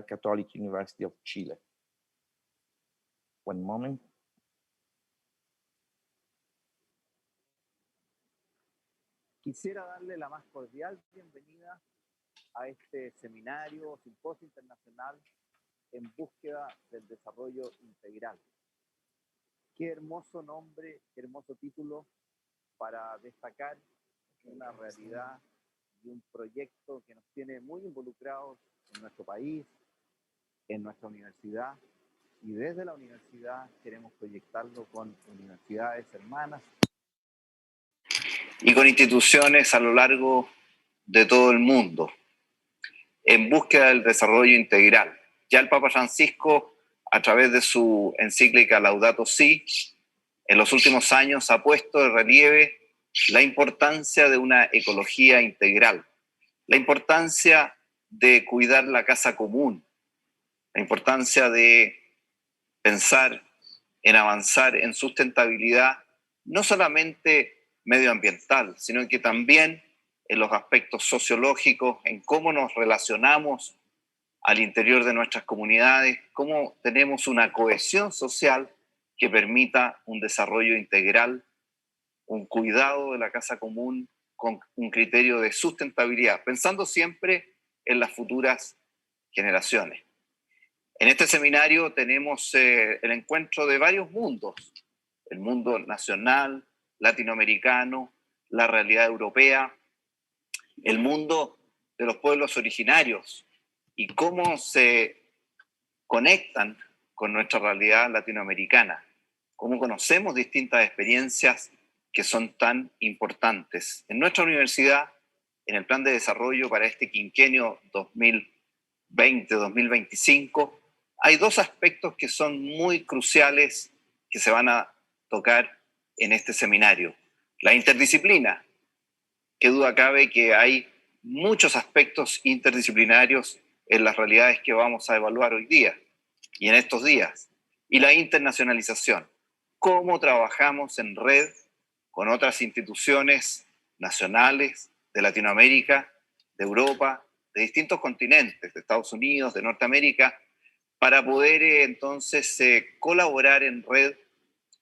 Catholic University of Chile. One moment. Quisiera darle la más cordial bienvenida a este seminario o simposio internacional en búsqueda del desarrollo integral. Qué hermoso nombre, qué hermoso título para destacar una realidad y un proyecto que nos tiene muy involucrados en nuestro país, en nuestra universidad, y desde la universidad queremos proyectarlo con universidades hermanas y con instituciones a lo largo de todo el mundo, en búsqueda del desarrollo integral. Ya el Papa Francisco, a través de su encíclica Laudato Si, en los últimos años ha puesto de relieve la importancia de una ecología integral, la importancia de cuidar la casa común, la importancia de pensar en avanzar en sustentabilidad, no solamente medioambiental, sino que también en los aspectos sociológicos, en cómo nos relacionamos al interior de nuestras comunidades, cómo tenemos una cohesión social que permita un desarrollo integral, un cuidado de la casa común con un criterio de sustentabilidad, pensando siempre en las futuras generaciones. En este seminario tenemos el encuentro de varios mundos, el mundo nacional, latinoamericano, la realidad europea, el mundo de los pueblos originarios y cómo se conectan con nuestra realidad latinoamericana, cómo conocemos distintas experiencias que son tan importantes. En nuestra universidad, en el plan de desarrollo para este quinquenio 2020-2025, hay dos aspectos que son muy cruciales que se van a tocar en este seminario. La interdisciplina. Qué duda cabe que hay muchos aspectos interdisciplinarios en las realidades que vamos a evaluar hoy día y en estos días. Y la internacionalización. Cómo trabajamos en red con otras instituciones nacionales de Latinoamérica, de Europa, de distintos continentes, de Estados Unidos, de Norteamérica, para poder entonces colaborar en red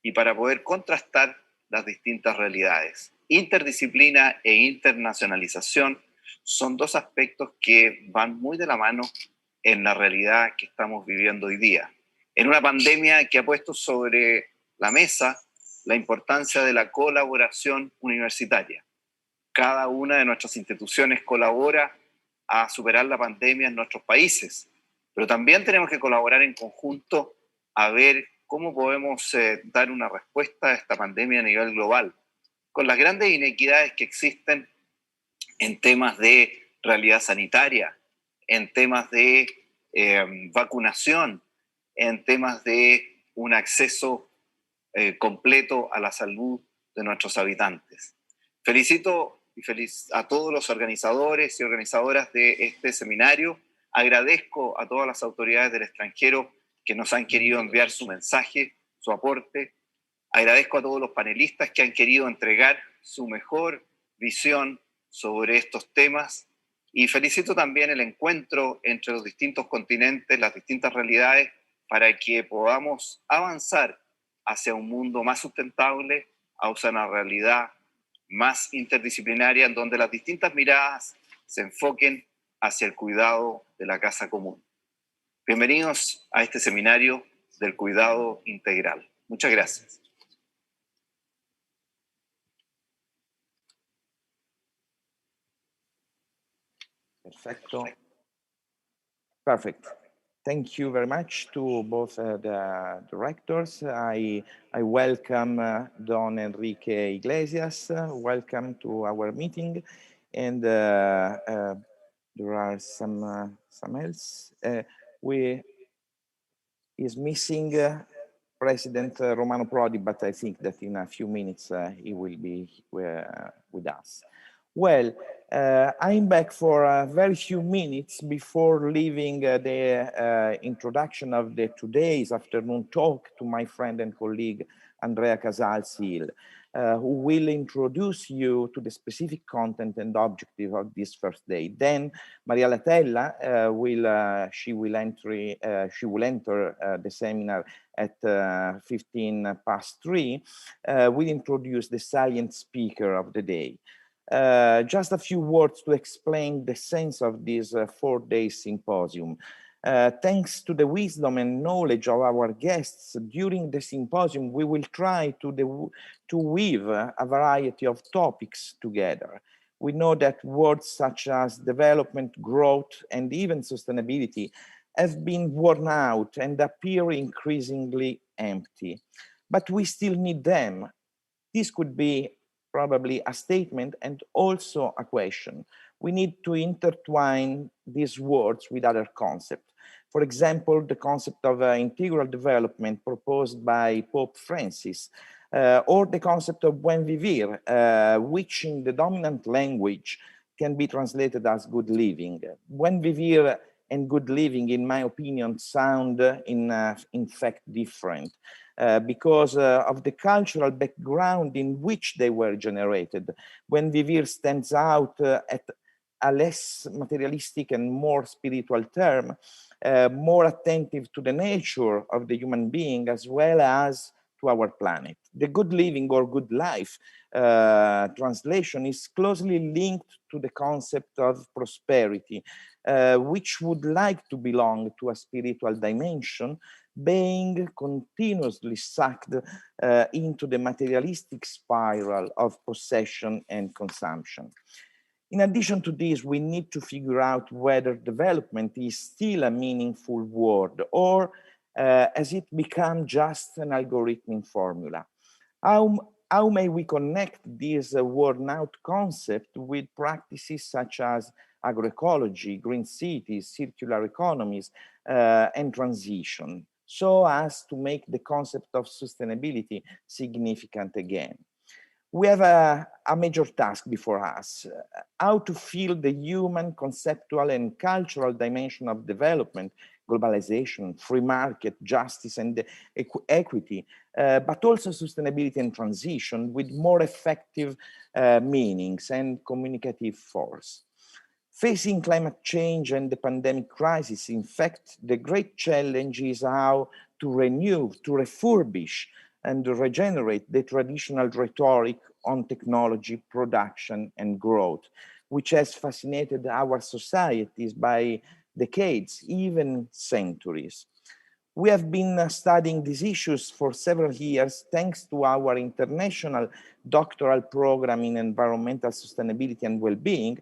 y para poder contrastar las distintas realidades. Interdisciplina e internacionalización son dos aspectos que van muy de la mano en la realidad que estamos viviendo hoy día. En una pandemia que ha puesto sobre la mesa la importancia de la colaboración universitaria. Cada una de nuestras instituciones colabora a superar la pandemia en nuestros países, pero también tenemos que colaborar en conjunto a ver cómo podemos dar una respuesta a esta pandemia a nivel global, con las grandes inequidades que existen en temas de realidad sanitaria, en temas de vacunación, en temas de un acceso completo a la salud de nuestros habitantes. Felicito a todos los organizadores y organizadoras de este seminario. Agradezco a todas las autoridades del extranjero que nos han querido enviar su mensaje, su aporte. Agradezco a todos los panelistas que han querido entregar su mejor visión sobre estos temas y felicito también el encuentro entre los distintos continentes, las distintas realidades, para que podamos avanzar hacia un mundo más sustentable, hacia una realidad más interdisciplinaria en donde las distintas miradas se enfoquen hacia el cuidado de la casa común. Bienvenidos a este seminario del cuidado integral. Muchas gracias. Perfecto. Perfect. Thank you very much to both the directors. I welcome Don Enrique Iglesias. Welcome to our meeting. And there are some else. We is missing President Romano Prodi, but I think that in a few minutes he will be with us. Well, I'm back for a very few minutes before leaving the introduction of today's afternoon talk to my friend and colleague Andrea Casalsil. who will introduce you to the specific content and objective of this first day. Then Maria Latella she will enter the seminar at 3:15. Will introduce the silent speaker of the day. Just a few words to explain the sense of this 4-day symposium. Thanks to the wisdom and knowledge of our guests during the symposium, we will try to weave a variety of topics together. We know that words such as development, growth, and even sustainability have been worn out and appear increasingly empty, but we still need them. This could be probably a statement and also a question. We need to intertwine these words with other concepts. For example, the concept of integral development proposed by Pope Francis, or the concept of Buen Vivir, which in the dominant language can be translated as good living. Buen Vivir and good living, in my opinion, sound in fact different. Because of the cultural background in which they were generated. Buen Vivir stands out at a less materialistic and more spiritual term, more attentive to the nature of the human being as well as to our planet. The good living or good life translation is closely linked to the concept of prosperity, which would like to belong to a spiritual dimension, being continuously sucked into the materialistic spiral of possession and consumption. In addition to this, we need to figure out whether development is still a meaningful word or has it become just an algorithmic formula. How may we connect this worn out concept with practices such as agroecology, green cities, circular economies, and transition, so as to make the concept of sustainability significant again? We have a major task before us, how to fill the human, conceptual, and cultural dimension of development, globalization, free market, justice, and equity, but also sustainability and transition with more effective meanings and communicative force. Facing climate change and the pandemic crisis, in fact, the great challenge is how to renew, to refurbish, and regenerate the traditional rhetoric on technology, production, and growth, which has fascinated our societies by decades, even centuries. We have been studying these issues for several years thanks to our international doctoral program in environmental sustainability and well-being,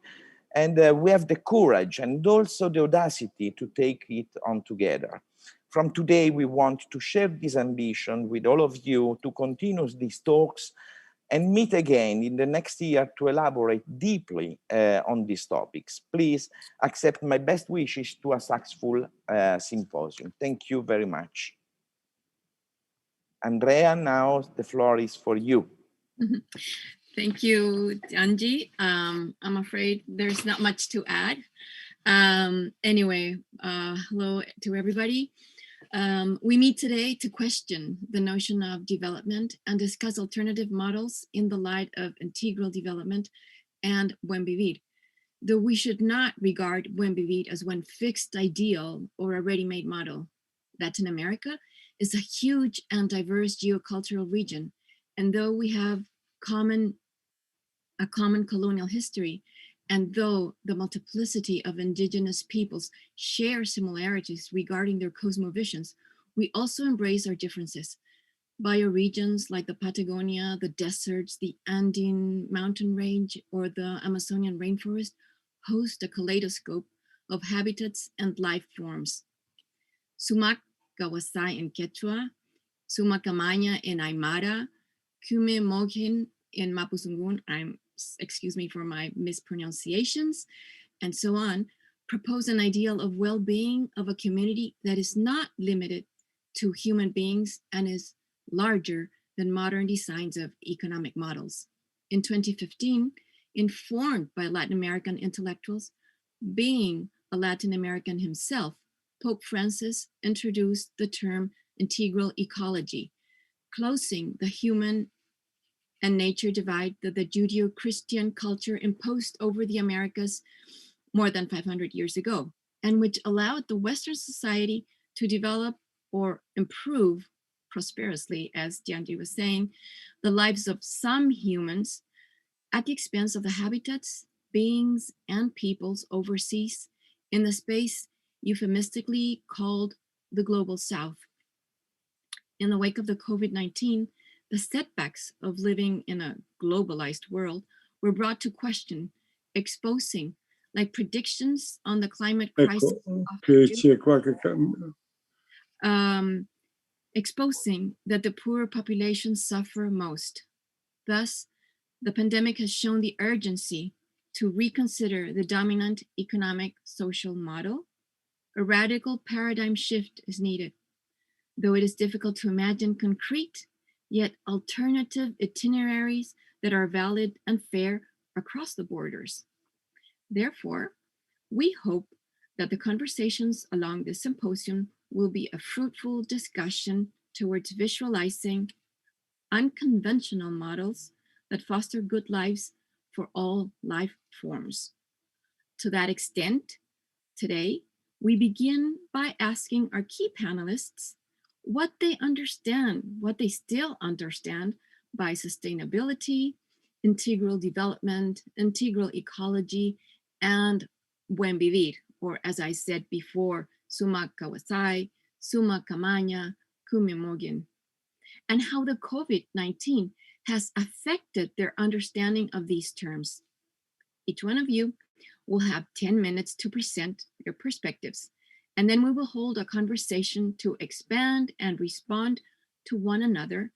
and we have the courage and also the audacity to take it on together. From today, we want to share this ambition with all of you to continue these talks and meet again in the next year to elaborate deeply on these topics. Please accept my best wishes to a successful symposium. Thank you very much. Andrea, now the floor is for you. Thank you, Angie. I'm afraid there's not much to add. Anyway, hello to everybody. We meet today to question the notion of development and discuss alternative models in the light of integral development and Buen Vivir. Though we should not regard Buen Vivir as one fixed ideal or a ready-made model. Latin America is a huge and diverse geocultural region, and though we have a common colonial history, and though the multiplicity of indigenous peoples share similarities regarding their cosmovisions, we also embrace our differences. Bioregions like the Patagonia, the deserts, the Andean mountain range, or the Amazonian rainforest host a kaleidoscope of habitats and life forms. Sumac Kawasai in Quechua, Sumacamaña in Aymara, Kume Mogin in Mapuzungun, excuse me for my mispronunciations, and so on, propose an ideal of well-being of a community that is not limited to human beings and is larger than modern designs of economic models. In 2015, informed by Latin American intellectuals, being a Latin American himself, Pope Francis introduced the term integral ecology, closing the human and nature divide that the Judeo-Christian culture imposed over the Americas more than 500 years ago, and which allowed the Western society to develop or improve prosperously, as Gianji was saying, the lives of some humans at the expense of the habitats, beings, and peoples overseas in the space euphemistically called the Global South. In the wake of the COVID-19, the setbacks of living in a globalized world were brought to question, exposing, like predictions on the climate crisis, exposing that the poor populations suffer most. Thus, the pandemic has shown the urgency to reconsider the dominant economic social model. A radical paradigm shift is needed, though it is difficult to imagine concrete, yet alternative itineraries that are valid and fair across the borders. Therefore, we hope that the conversations along this symposium will be a fruitful discussion towards visualizing unconventional models that foster good lives for all life forms. To that extent, today, we begin by asking our key panelists what they understand, what they still understand by sustainability, integral development, integral ecology, and Buen Vivir, or as I said before, Summa Kawasai, Summa Kamanya, Kumimogin, and how the COVID-19 has affected their understanding of these terms. Each one of you will have 10 minutes to present your perspectives, and then we will hold a conversation to expand and respond to one another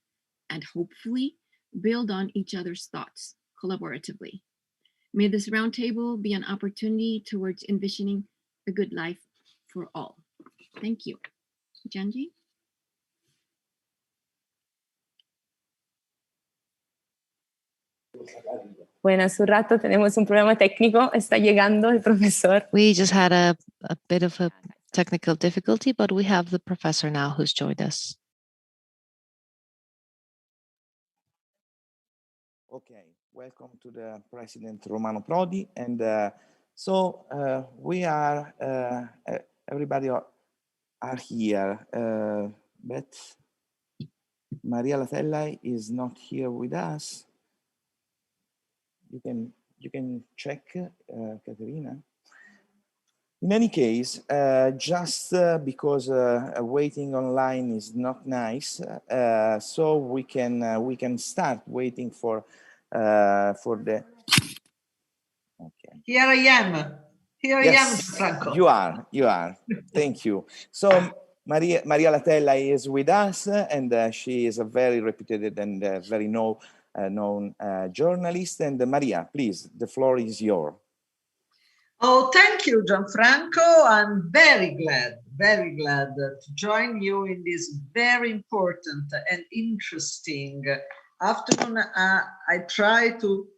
and hopefully build on each other's thoughts collaboratively. May this roundtable be an opportunity towards envisioning a good life for all. Thank you. Janji? Bueno, hace un rato tenemos un problema técnico. Está llegando el profesor. We just had a bit of a technical difficulty, but we have the professor now who's joined us. Okay, welcome to the President Romano Prodi. And we are, everybody are here, but Maria Latella is not here with us. You can check, Caterina. In any case, just because waiting online is not nice, so we can start waiting for the. Okay. Here I am. Here Yes, I am, Franco. You are. Thank you. So Maria Latella is with us, and she is a very reputed and very known journalist. And Maria, please, the floor is yours. Oh, thank you, Gianfranco. I'm very glad to join you in this very important and interesting afternoon. I try to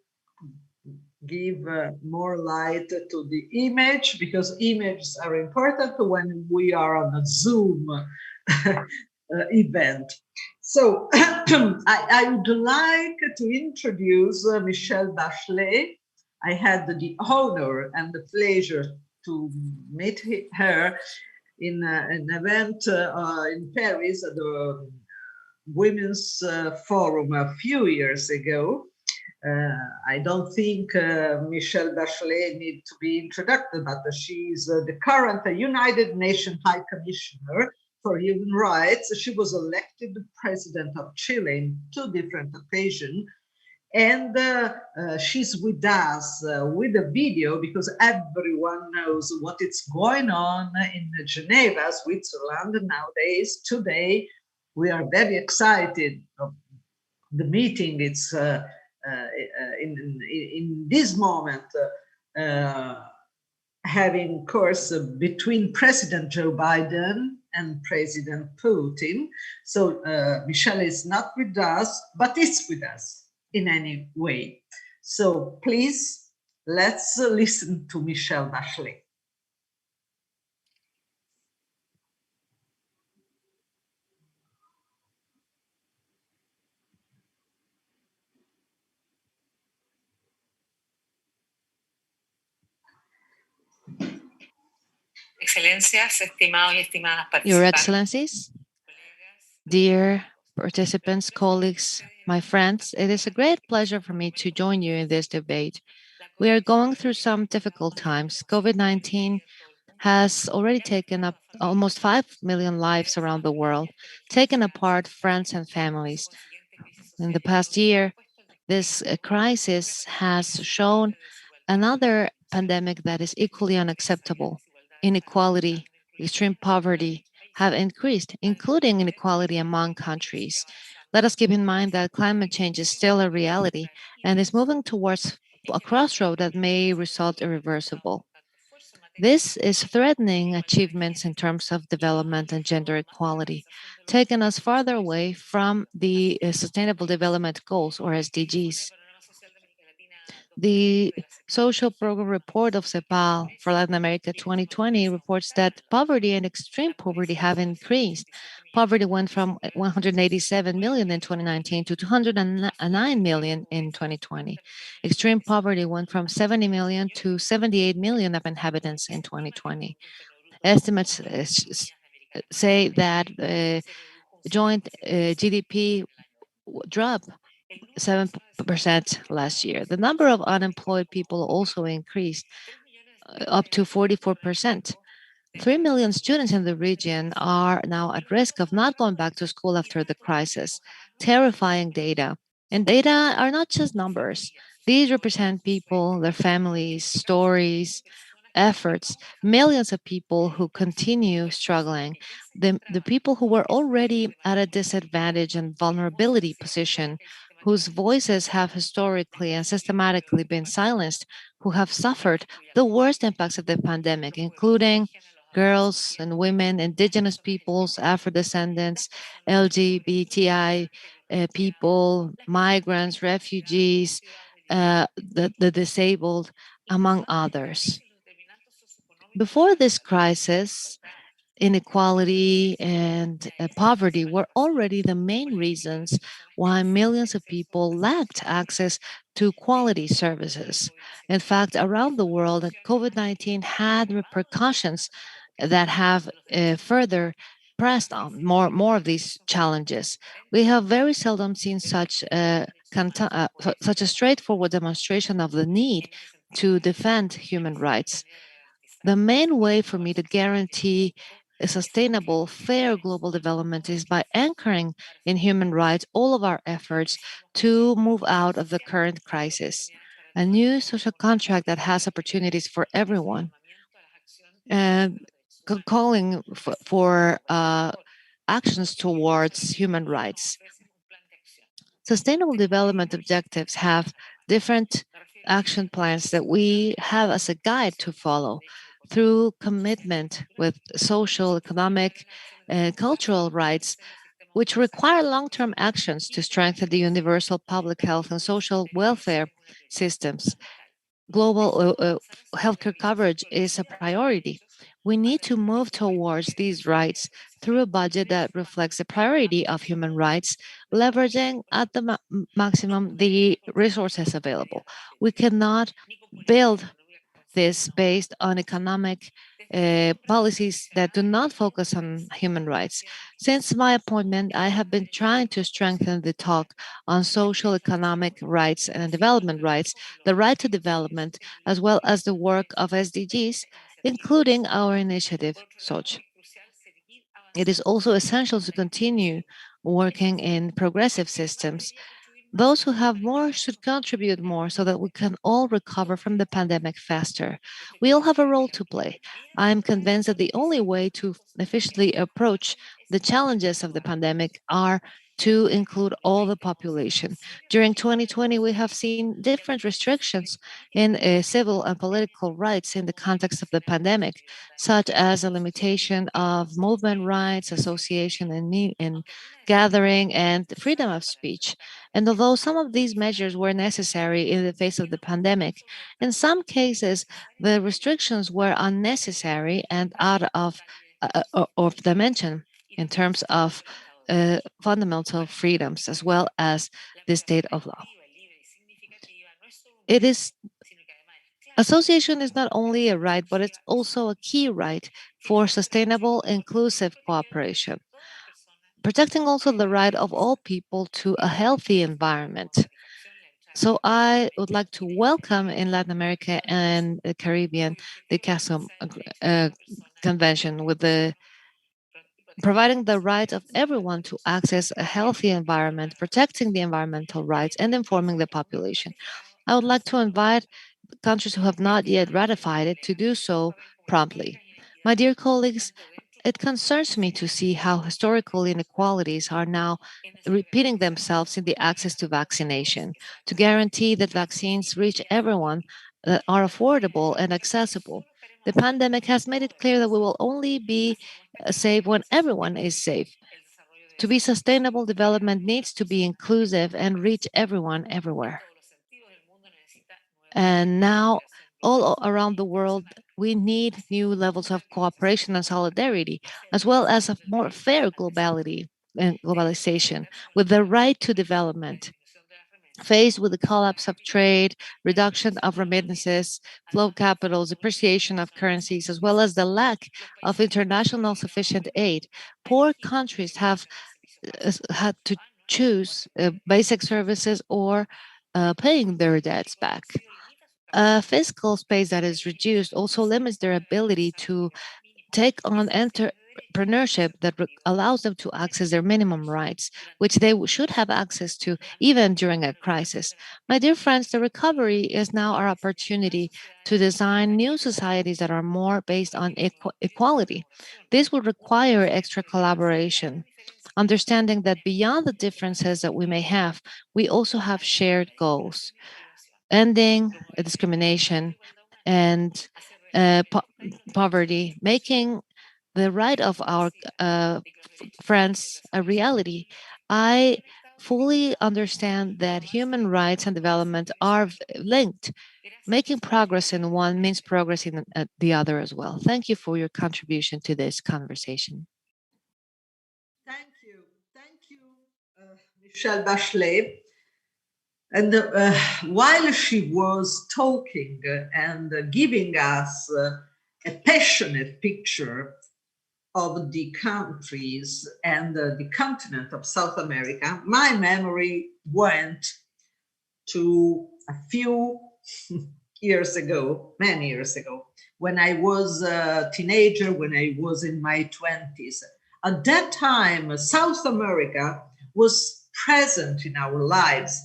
give more light to the image because images are important when we are on a Zoom event. So I would like to introduce Michelle Bachelet. I had the honor and the pleasure to meet her in an event in Paris at the Women's Forum a few years ago. I don't think Michelle Bachelet needs to be introduced, but she's the current United Nations High Commissioner for Human Rights. She was elected president of Chile in 2 different occasions. And she's with us with a video because everyone knows what is going on in Geneva, Switzerland nowadays. Today, we are very excited of the meeting. It's in this moment having course between President Joe Biden and President Putin. So Michelle is not with us, but is with us in any way. So please, let's listen to Michelle Bachelet. Excelencias, estimados y estimadas Your participantes. Excellencies, dear participants, colleagues, my friends, it is a great pleasure for me to join you in this debate. We are going through some difficult times. COVID-19 has already taken up almost 5 million lives around the world, taken apart friends and families. In the past year, this crisis has shown another pandemic that is equally unacceptable. Inequality, extreme poverty have increased, including inequality among countries. Let us keep in mind that climate change is still a reality and is moving towards a crossroad that may result irreversible. This is threatening achievements in terms of development and gender equality, taking us farther away from the Sustainable Development Goals, or SDGs. The Social Program Report of CEPAL for Latin America 2020 reports that poverty and extreme poverty have increased. Poverty went from 187 million in 2019 to 209 million in 2020. Extreme poverty went from 70 million to 78 million of inhabitants in 2020. Estimates say that joint GDP dropped 7% last year. The number of unemployed people also increased up to 44%. 3 million students in the region are now at risk of not going back to school after the crisis. Terrifying data. And data are not just numbers. These represent people, their families, stories, efforts, millions of people who continue struggling, the people who were already at a disadvantage and vulnerability position, whose voices have historically and systematically been silenced, who have suffered the worst impacts of the pandemic, including girls and women, indigenous peoples, Afro descendants, LGBTI people, migrants, refugees, the disabled, among others. Before this crisis, inequality and poverty were already the main reasons why millions of people lacked access to quality services. In fact, around the world, COVID-19 had repercussions that have further pressed on more of these challenges. We have very seldom seen such a straightforward demonstration of the need to defend human rights. The main way for me to guarantee a sustainable, fair global development is by anchoring in human rights all of our efforts to move out of the current crisis. A new social contract that has opportunities for everyone, and calling for actions towards human rights. Sustainable development objectives have different action plans that we have as a guide to follow through commitment with social, economic, and cultural rights, which require long term actions to strengthen the universal public health and social welfare systems. Global healthcare coverage is a priority. We need to move towards these rights through a budget that reflects the priority of human rights, leveraging at the maximum the resources available. We cannot build this based on economic policies that do not focus on human rights. Since my appointment, I have been trying to strengthen the talk on social, economic rights and development rights, the right to development, as well as the work of SDGs, including our initiative, SOCH. It is also essential to continue working in progressive systems. Those who have more should contribute more so that we can all recover from the pandemic faster. We all have a role to play. I am convinced that the only way to efficiently approach the challenges of the pandemic are to include all the population. During 2020, we have seen different restrictions in civil and political rights in the context of the pandemic, such as a limitation of movement rights, association and gathering, and freedom of speech. And although some of these measures were necessary in the face of the pandemic, in some cases, the restrictions were unnecessary and out of dimension in terms of fundamental freedoms as well as the state of law. Association is not only a right, but it's also a key right for sustainable, inclusive cooperation, protecting also the right of all people to a healthy environment. So I would like to welcome in Latin America and the Caribbean the CASM Convention with the providing the right of everyone to access a healthy environment, protecting the environmental rights, and informing the population. I would like to invite countries who have not yet ratified it to do so promptly. My dear colleagues, it concerns me to see how historical inequalities are now repeating themselves in the access to vaccination. To guarantee that vaccines reach everyone that are affordable and accessible, the pandemic has made it clear that we will only be safe when everyone is safe. To be sustainable, development needs to be inclusive and reach everyone everywhere. And now, all around the world, we need new levels of cooperation and solidarity, as well as a more fair globality and globalization, with the right to development. Faced with the collapse of trade, reduction of remittances, flow capitals, depreciation of currencies, as well as the lack of international sufficient aid, poor countries have had to choose basic services or paying their debts back. A fiscal space that is reduced also limits their ability to take on entrepreneurship that allows them to access their minimum rights, which they should have access to even during a crisis. My dear friends, the recovery is now our opportunity to design new societies that are more based on equality. This will require extra collaboration, understanding that beyond the differences that we may have, we also have shared goals, ending discrimination and poverty, making the right of our friends a reality. I fully understand that human rights and development are linked. Making progress in one means progress in the other as well. Thank you for your contribution to this conversation. Thank you. Thank you, Michelle Bachelet. And while she was talking and giving us a passionate picture of the countries and the continent of South America, my memory went to a few years ago, many years ago, when I was a teenager, when I was in my 20s. At that time, South America was present in our lives.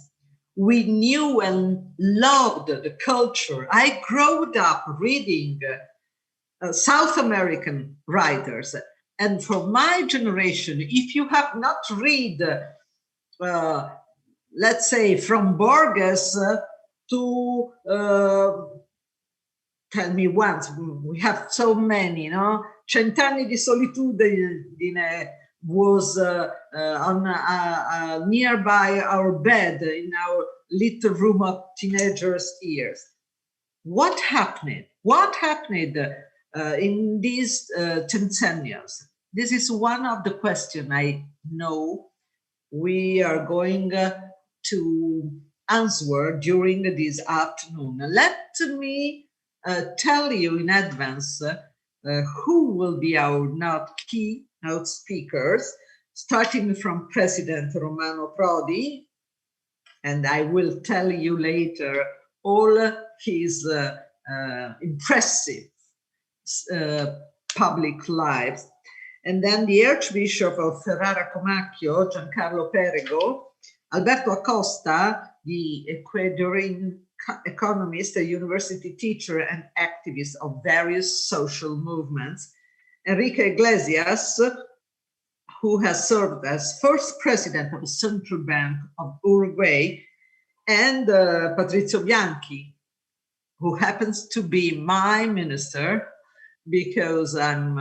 We knew and loved the culture. I grew up reading South American writers. And for my generation, if you have not read, let's say, from Borges to tell me once, we have so many, no? Cent'anni di solitudine was on nearby our bed in our little room of teenagers' years. What happened? What happened in these 10 years? This is one of the questions I know we are going to answer during this afternoon. Let me tell you in advance who will be our keynote speakers, starting from President Romano Prodi, and I will tell you later all his impressive public lives. And then the Archbishop of Ferrara Comacchio, Giancarlo Perego, Alberto Acosta, the Ecuadorian economist, a university teacher and activist of various social movements, Enrique Iglesias, who has served as first president of the Central Bank of Uruguay, and Patrizio Bianchi, who happens to be my minister because I'm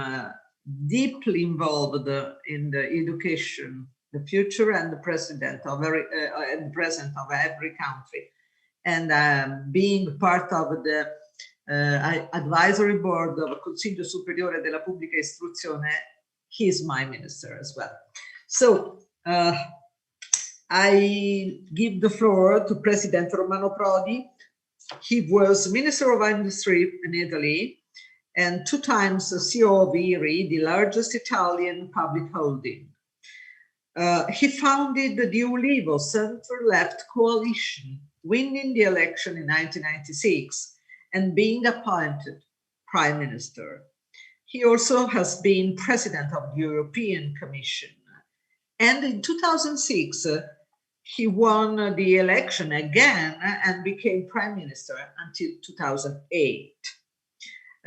deeply involved in the education, the future, and the present of every country. And being part of the advisory board of Consiglio Superiore della Pubblica Istruzione, he's my minister as well. So I give the floor to President Romano Prodi. He was Minister of Industry in Italy, and 2 times the CEO of IRI, the largest Italian public holding. He founded the Ulivo center-left coalition, winning the election in 1996 and being appointed prime minister. He also has been president of the European Commission. And in 2006, he won the election again and became prime minister until 2008.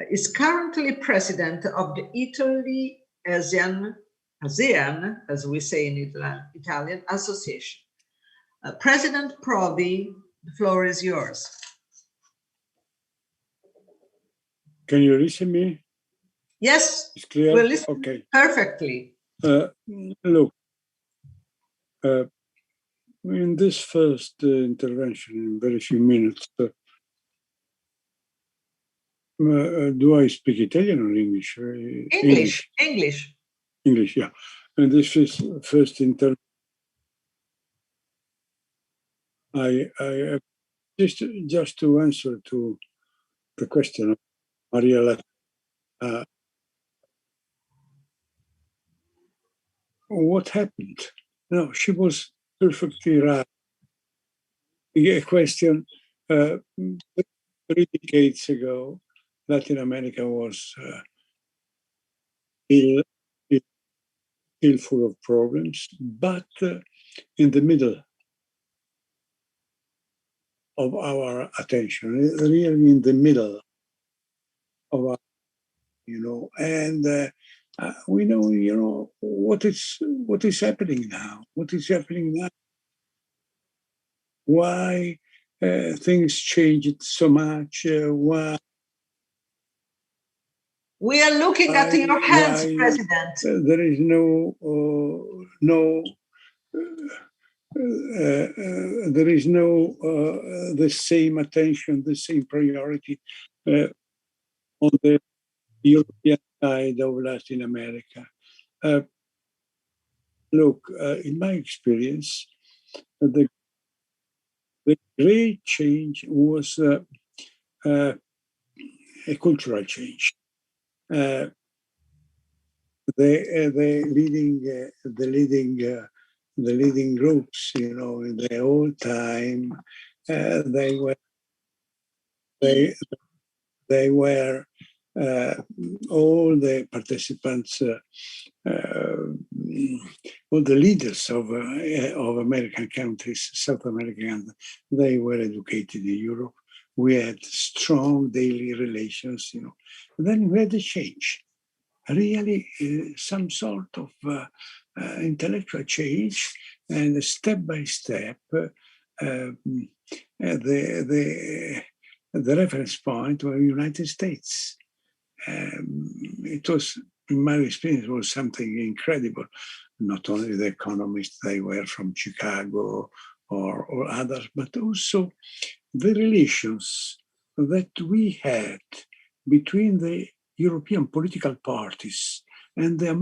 Is currently president of the Italy ASEAN, as we say in Italian, Association. President Prodi, the floor is yours. Can you listen to me? Yes, It's clear? we're listening Okay. perfectly. Look, in this first intervention, in very few minutes, do I speak Italian or English? English. English, yeah. And this is first intervention. I just to answer to the question of Maria, what happened? No, she was perfectly right. A question 3 decades ago, Latin America was still full of problems, but in the middle of our attention, really in the middle of our, and we know, what is happening now. What is happening now? Why things changed so much? Why? We are looking at your hands, President. There is there is no the same attention, the same priority on the European side of Latin America. Look, in my experience, the great change was a cultural change. The leading groups, in the old time, they were all the participants, all the leaders of American countries, South American, they were educated in Europe. We had strong daily relations, Then we had a change, really some sort of intellectual change, and step by step, the reference point were United States. It was, in my experience, was something incredible. Not only the economists, they were from Chicago or others, but also the relations that we had between the European political parties and the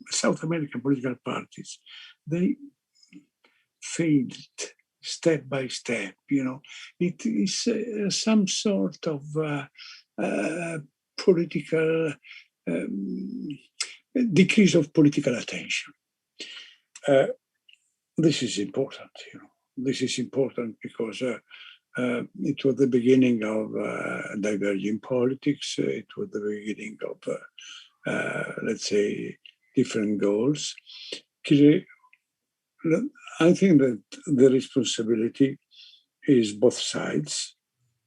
South American political parties. They failed step by step, It is some sort of political decrease of political attention. This is important, This is important because it was the beginning of diverging politics. It was the beginning of, let's say, different goals. I think that the responsibility is both sides.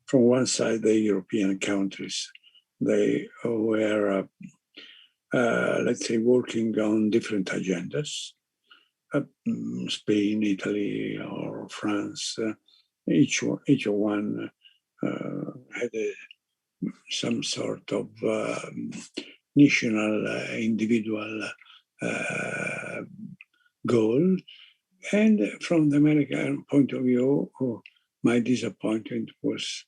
From one side, the European countries, they were, let's say, working on different agendas. Spain, Italy, or France, each one had some sort of national, individual goal. And from the American point of view, my disappointment was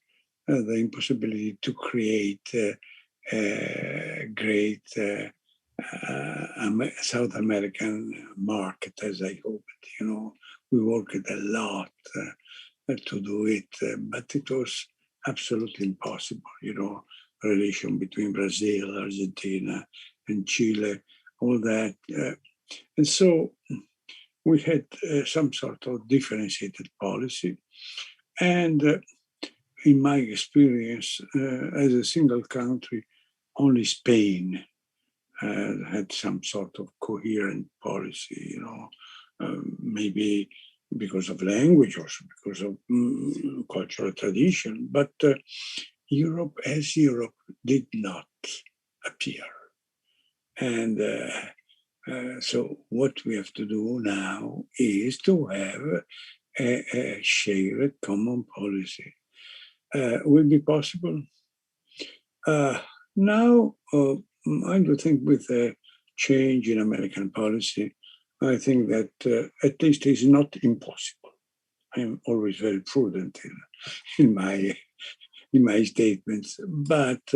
the impossibility to create a great South American market, as I hoped. We worked a lot to do it, but it was absolutely impossible. relation between Brazil, Argentina, and Chile, all that. And so we had some sort of differentiated policy. And in my experience, as a single country, only Spain had some sort of coherent policy, maybe because of language, also because of cultural tradition. But Europe as Europe did not appear. And so what we have to do now is to have a shared common policy. Will be possible? Now, I do think with a change in American policy, I think that at least it's not impossible. I'm always very prudent in my statements, but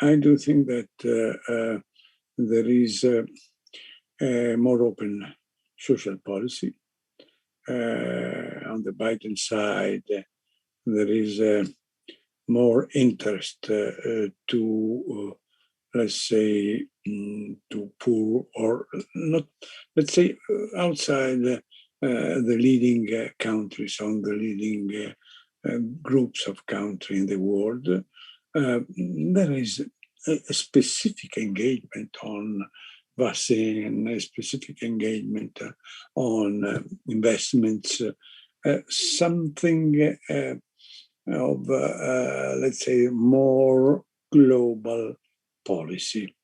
I do think that there is a more open social policy. On the Biden side, there is more interest to, let's say, to poor or not, let's say, outside the leading countries, on the leading groups of countries in the world. There is a specific engagement on vaccine, a specific engagement on investments, something of, let's say, more global policy.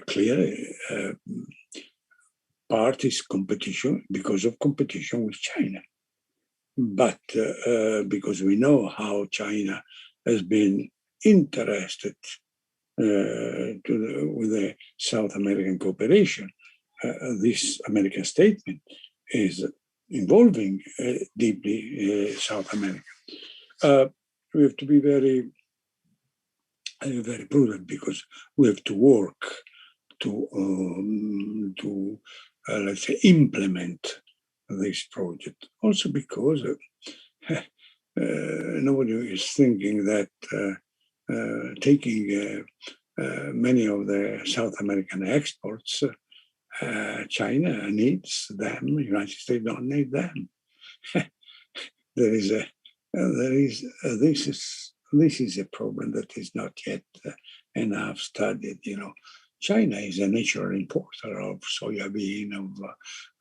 Clearly, part is competition because of competition with China. But because we know how China has been interested with the South American cooperation, this American statement is involving deeply South America. We have to be very, very prudent because we have to work to let's say, implement this project. Also because nobody is thinking that taking many of the South American exports, China needs them, United States don't need them. This is a problem that is not yet enough studied. China is a natural importer of soybean, of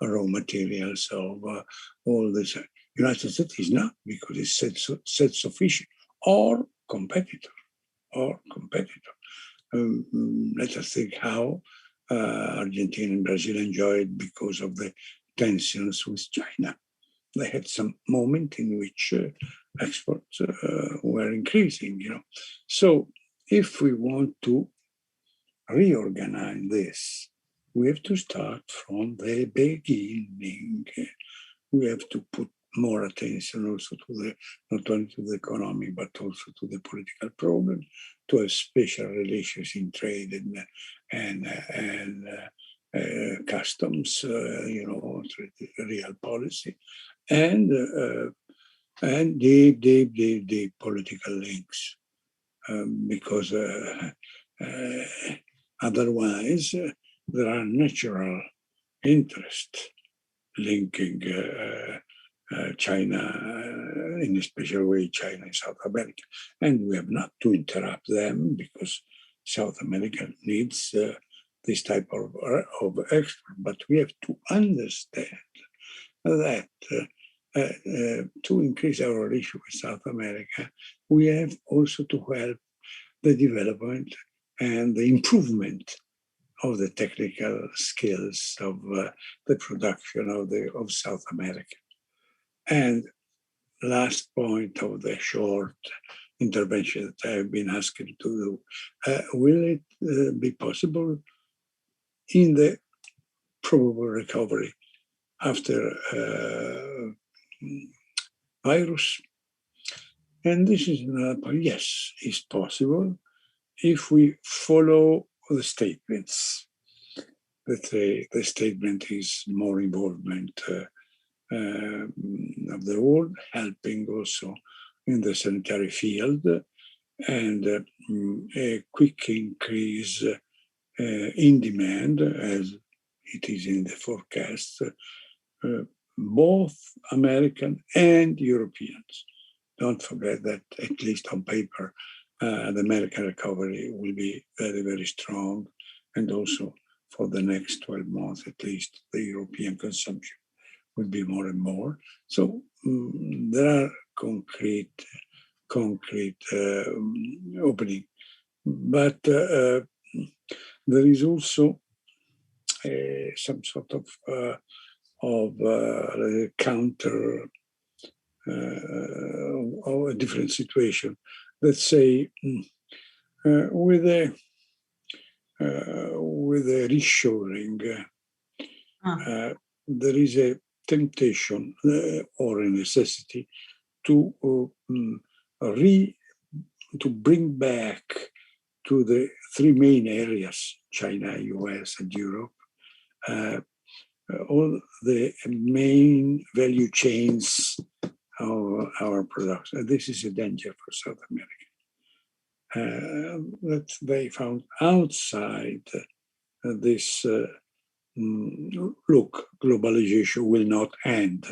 raw materials, of all this. United States is not, because it's self-sufficient or competitor. Let us think how Argentina and Brazil enjoyed because of the tensions with China. They had some moment in which exports were increasing, So if we want to reorganize this, we have to start from the beginning. We have to put more attention also to not only to the economy, but also to the political problem, to have special relations in trade and customs, real policy, and the political links, because otherwise there are natural interests linking China, in a special way, China and South America. And we have not to interrupt them because South America needs this type of export. But we have to understand that to increase our relation with South America, we have also to help the development and the improvement of the technical skills of the production of South America. And last point of the short intervention that I have been asked to do, will it be possible in the probable recovery after virus? And this is another point. Yes, it's possible if we follow the statements. Let's say the statement is more involvement of the world, helping also in the sanitary field, and a quick increase in demand, as it is in the forecast, both American and Europeans. Don't forget that, at least on paper, the American recovery will be very, very strong. And also for the next 12 months, at least, the European consumption will be more and more. So there are concrete opening. But there is also some sort of counter or a different situation. Let's say with a reshoring, there is a temptation or a necessity to bring back to the three main areas, China, US, and Europe, all the main value chains of our products. This is a danger for South America. That they found outside this, look, globalization will not end,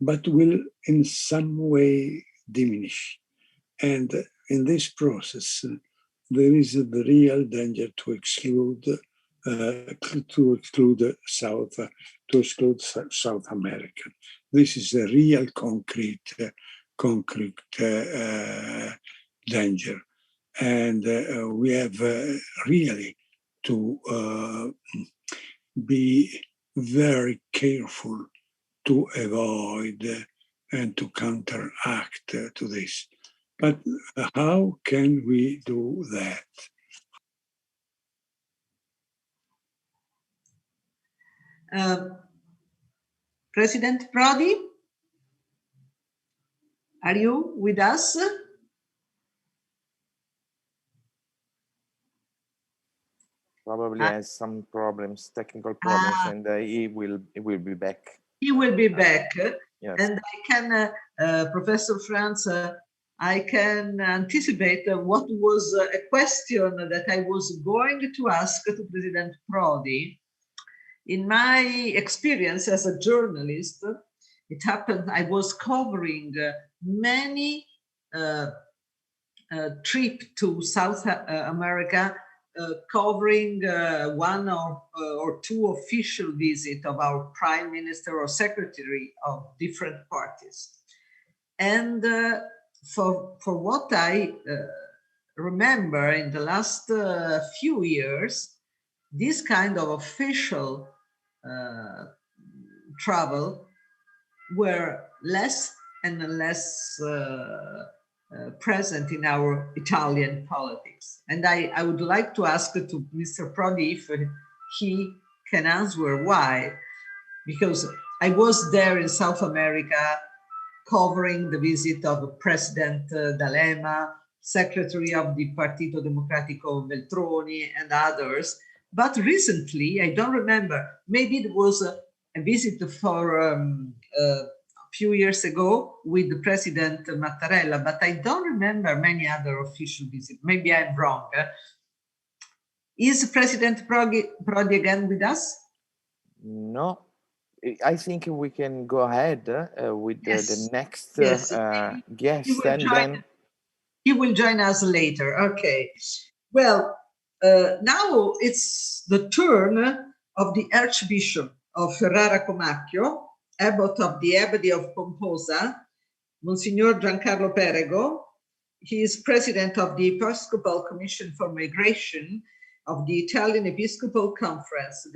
but will in some way diminish. And in this process, there is the real danger to exclude South America. This is a real concrete danger, and we have really to be very careful to avoid and to counteract to this. But how can we do that? President Prodi, are you with us? Probably has some problems, technical problems, and he will be back. He will be back. Yes. And I can, Professor Franz, I can anticipate what was a question that I was going to ask to President Prodi. In my experience as a journalist, it happened, I was covering many trips to South America, covering one or two official visits of our prime minister or secretary of different parties. And for what I remember in the last few years, this kind of official travel were less and less present in our Italian politics. And I would like to ask to Mr. Prodi if he can answer why, because I was there in South America covering the visit of President D'Alema, Secretary of the Partito Democratico Veltroni, and others. But recently, I don't remember, maybe it was a visit for a few years ago with the President Mattarella, but I don't remember many other official visits. Maybe I'm wrong. Is President Prodi again with us? No, I think we can go ahead with the next guest, and then he will join us later. Okay. Well, now it's the turn of the Archbishop of Ferrara-Comacchio, Abbot of the Abbey of Pomposa, Monsignor Giancarlo Perego. He is president of the Episcopal Commission for Migration of the Italian Episcopal Conference,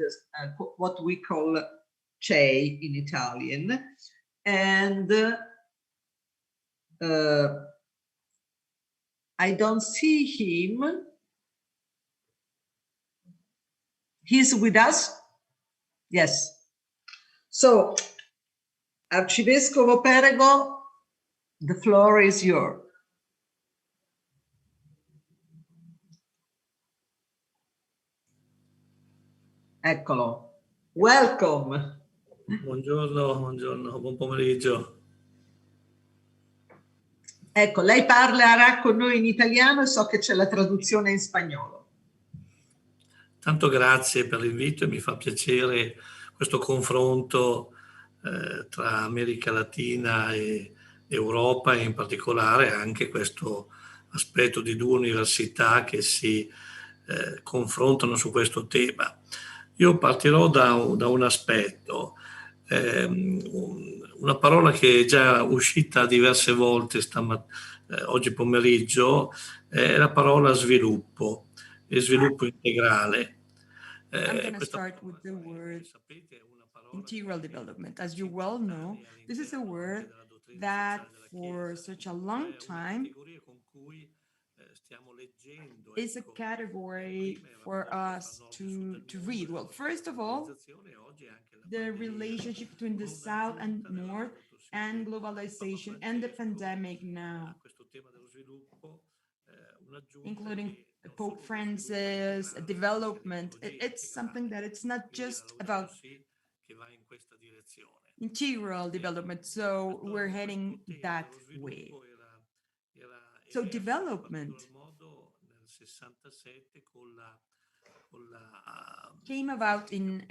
what we call CEI in Italian. And I don't see him. He's with us? Yes. So, Arcivescovo Perego, the floor is yours. Eccolo. Welcome. Buongiorno, buon pomeriggio. Ecco, lei parlerà con noi in italiano e so che c'è la traduzione in spagnolo. Tanto grazie per l'invito e mi fa piacere questo confronto tra America Latina e Europa e in particolare anche questo aspetto di due università che si confrontano su questo tema. Io partirò da un aspetto, una parola che è già uscita diverse volte oggi pomeriggio, è la parola sviluppo e sviluppo integrale. I'm going to start with the word integral development. As you well know, this is a word that for such a long time is a category for us to read. Well, first of all, the relationship between the South and North and globalization and the pandemic now, including Pope Francis, development. It's something that it's not just about integral development, so we're heading that way. So development came about in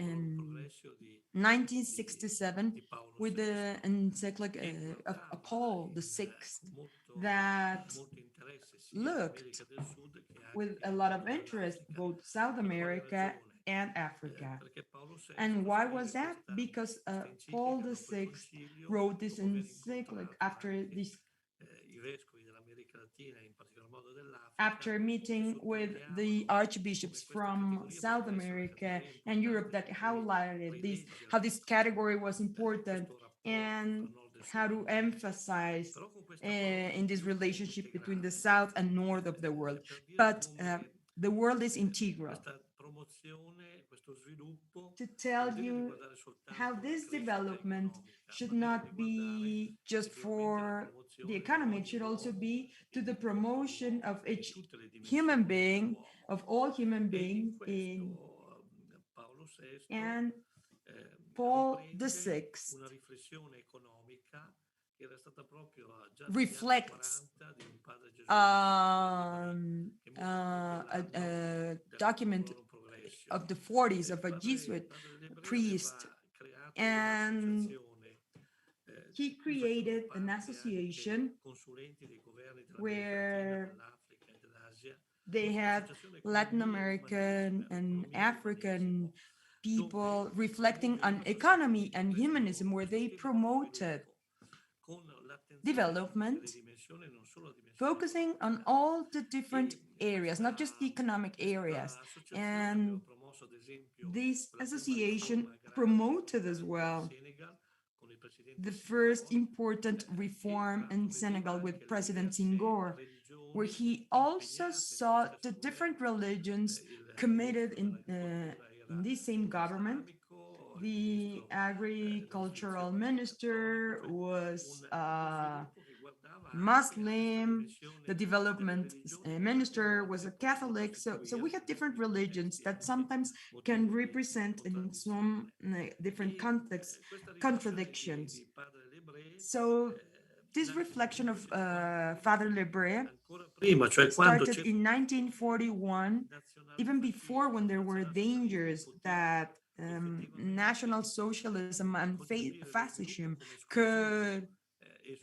1967 with the encyclic of Paul VI that looked with a lot of interest both South America and Africa. And why was that? Because Paul VI wrote this encyclic after meeting with the archbishops from South America and Europe that highlighted how this category was important and how to emphasize in this relationship between the South and North of the world. But the world is integral. To tell you how this development should not be just for the economy, it should also be to the promotion of each human being, of all human beings and Paul VI reflects a document of the 40s of a Jesuit priest, and he created an association where they had Latin American and African people reflecting on economy and humanism, where they promoted development, focusing on all the different areas, not just the economic areas. And this association promoted as well the first important reform in Senegal with President Senghor, where he also saw the different religions committed in this same government. The agricultural minister was Muslim, the development minister was a Catholic. So we have different religions that sometimes can represent in some different contexts contradictions. So this reflection of Father Lebre started in 1941, even before, when there were dangers that National Socialism and fascism could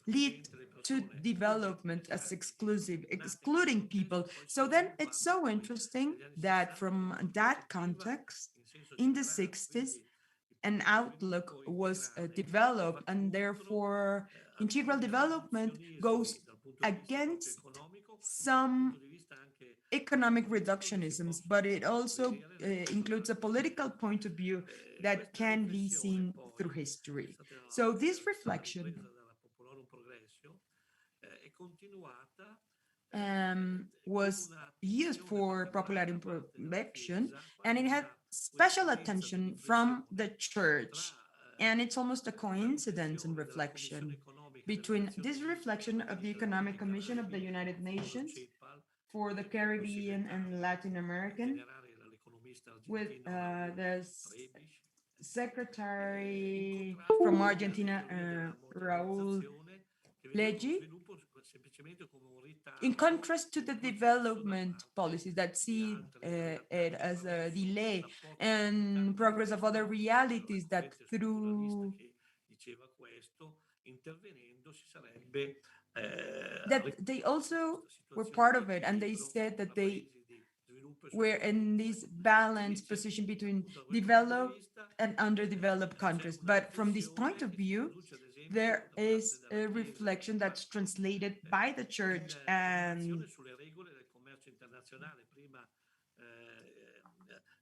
lead to development as excluding people. So then it's so interesting that from that context, in the 60s, an outlook was developed, and therefore integral development goes against some economic reductionisms, but it also includes a political point of view that can be seen through history. So this reflection was used for popular improvisation, and it had special attention from the church. And it's almost a coincidence and reflection between this reflection of the Economic Commission of the United Nations for the Caribbean and Latin American, with the secretary from Argentina, Raul Leggi, in contrast to the development policies that see it as a delay and progress of other realities that through that they also were part of it, and they said that they were in this balanced position between developed and underdeveloped countries. But from this point of view, there is a reflection that's translated by the church and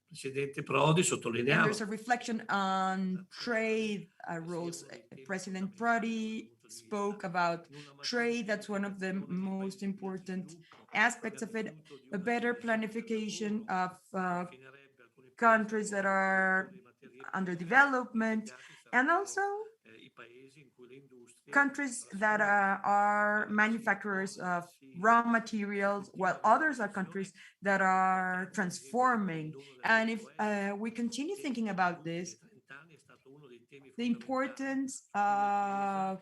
Presidente Prodi and sottolineava there's a reflection on trade rules. President Prodi spoke about trade. That's one of the most important aspects of it. A better planification of countries that are under development, and also countries that are manufacturers of raw materials, while others are countries that are transforming. And if we continue thinking about this, the importance of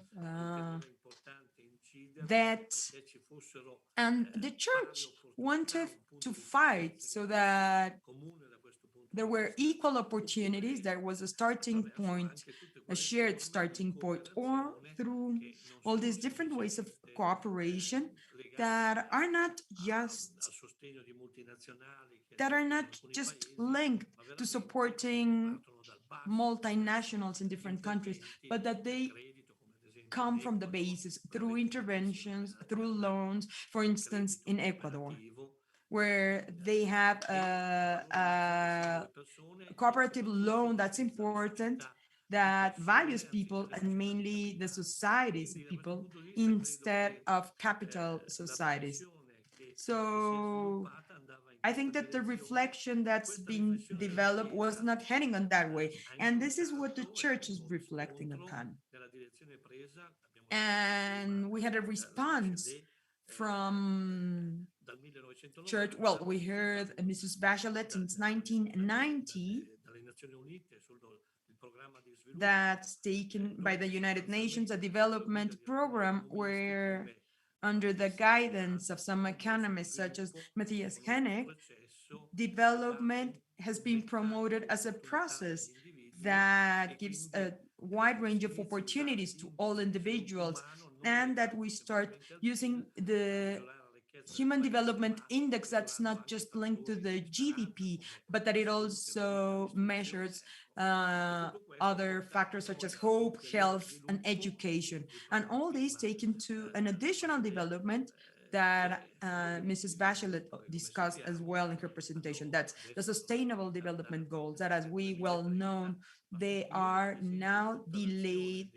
that, and the church wanted to fight so that there were equal opportunities. There was a starting point, a shared starting point, or through all these different ways of cooperation that are not just linked to supporting multinationals in different countries, but that they come from the basis through interventions, through loans, for instance, in Ecuador, where they have a cooperative loan that's important, that values people and mainly the societies of people instead of capital societies. So I think that the reflection that's been developed was not heading on that way. And this is what the church is reflecting upon. And we had a response from church. Well, we heard Mrs. Bachelet since 1990 that's taken by the United Nations, a development program where under the guidance of some economists such as Matthias Hennig, development has been promoted as a process that gives a wide range of opportunities to all individuals, and that we start using the Human Development Index that's not just linked to the GDP, but that it also measures other factors such as hope, health, and education. And all these take into an additional development that Mrs. Bachelet discussed as well in her presentation. That's the Sustainable Development Goals that, as we well know, they are now delayed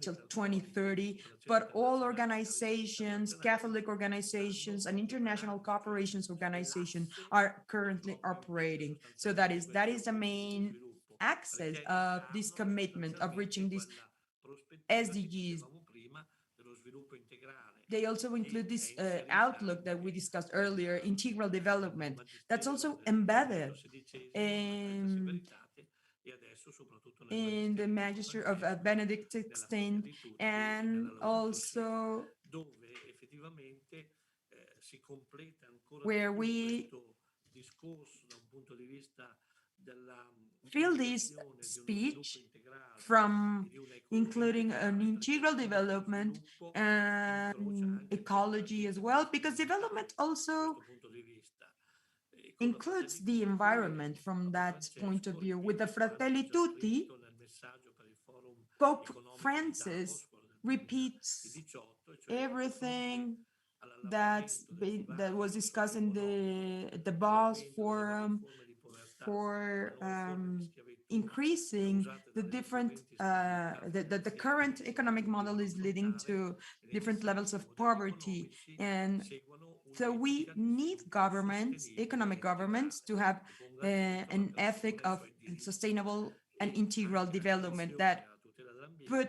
till 2030, but all organizations, Catholic organizations and international cooperations organizations are currently operating. So that is the main access of this commitment of reaching these SDGs. They also include this outlook that we discussed earlier, integral development, that's also embedded in the Magister of Benedict XVI, and also where we feel this speech from including an integral development and ecology as well, because development also includes the environment from that point of view. With the Fratelli Tutti, Pope Francis repeats everything that was discussed in the Davos Forum for increasing the different the current economic model is leading to different levels of poverty, and so we need governments, economic governments, to have an ethic of sustainable and integral development that put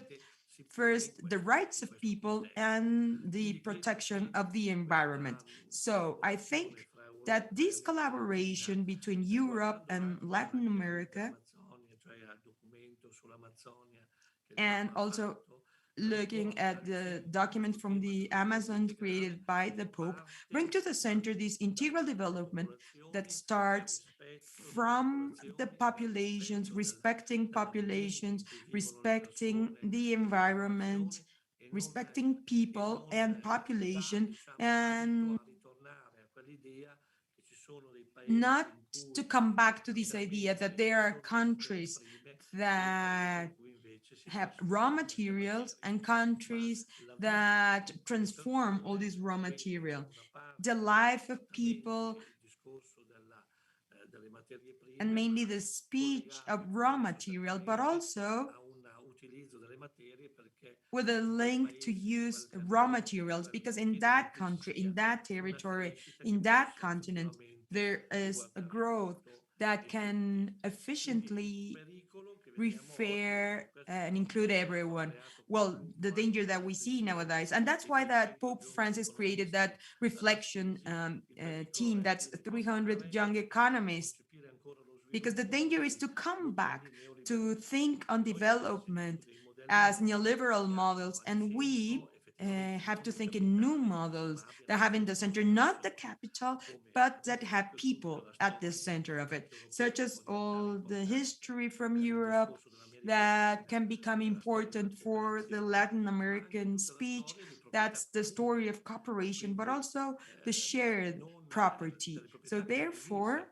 first the rights of people and the protection of the environment. So I think that this collaboration between Europe and Latin America, and also looking at the document from the Amazon created by the Pope, bring to the center this integral development that starts from the populations, respecting the environment, respecting people and population, and not to come back to this idea that there are countries that have raw materials and countries that transform all this raw material. The life of people and mainly the speech of raw material, but also with a link to use raw materials, because in that country, in that territory, in that continent, there is a growth that can efficiently refer and include everyone. Well, the danger that we see nowadays, and that's why that Pope Francis created that reflection team, that's 300 young economists, because the danger is to come back to think on development as neoliberal models, and we have to think in new models that have in the center not the capital, but that have people at the center of it, such as all the history from Europe that can become important for the Latin American speech. That's the story of cooperation, but also the shared property. So therefore,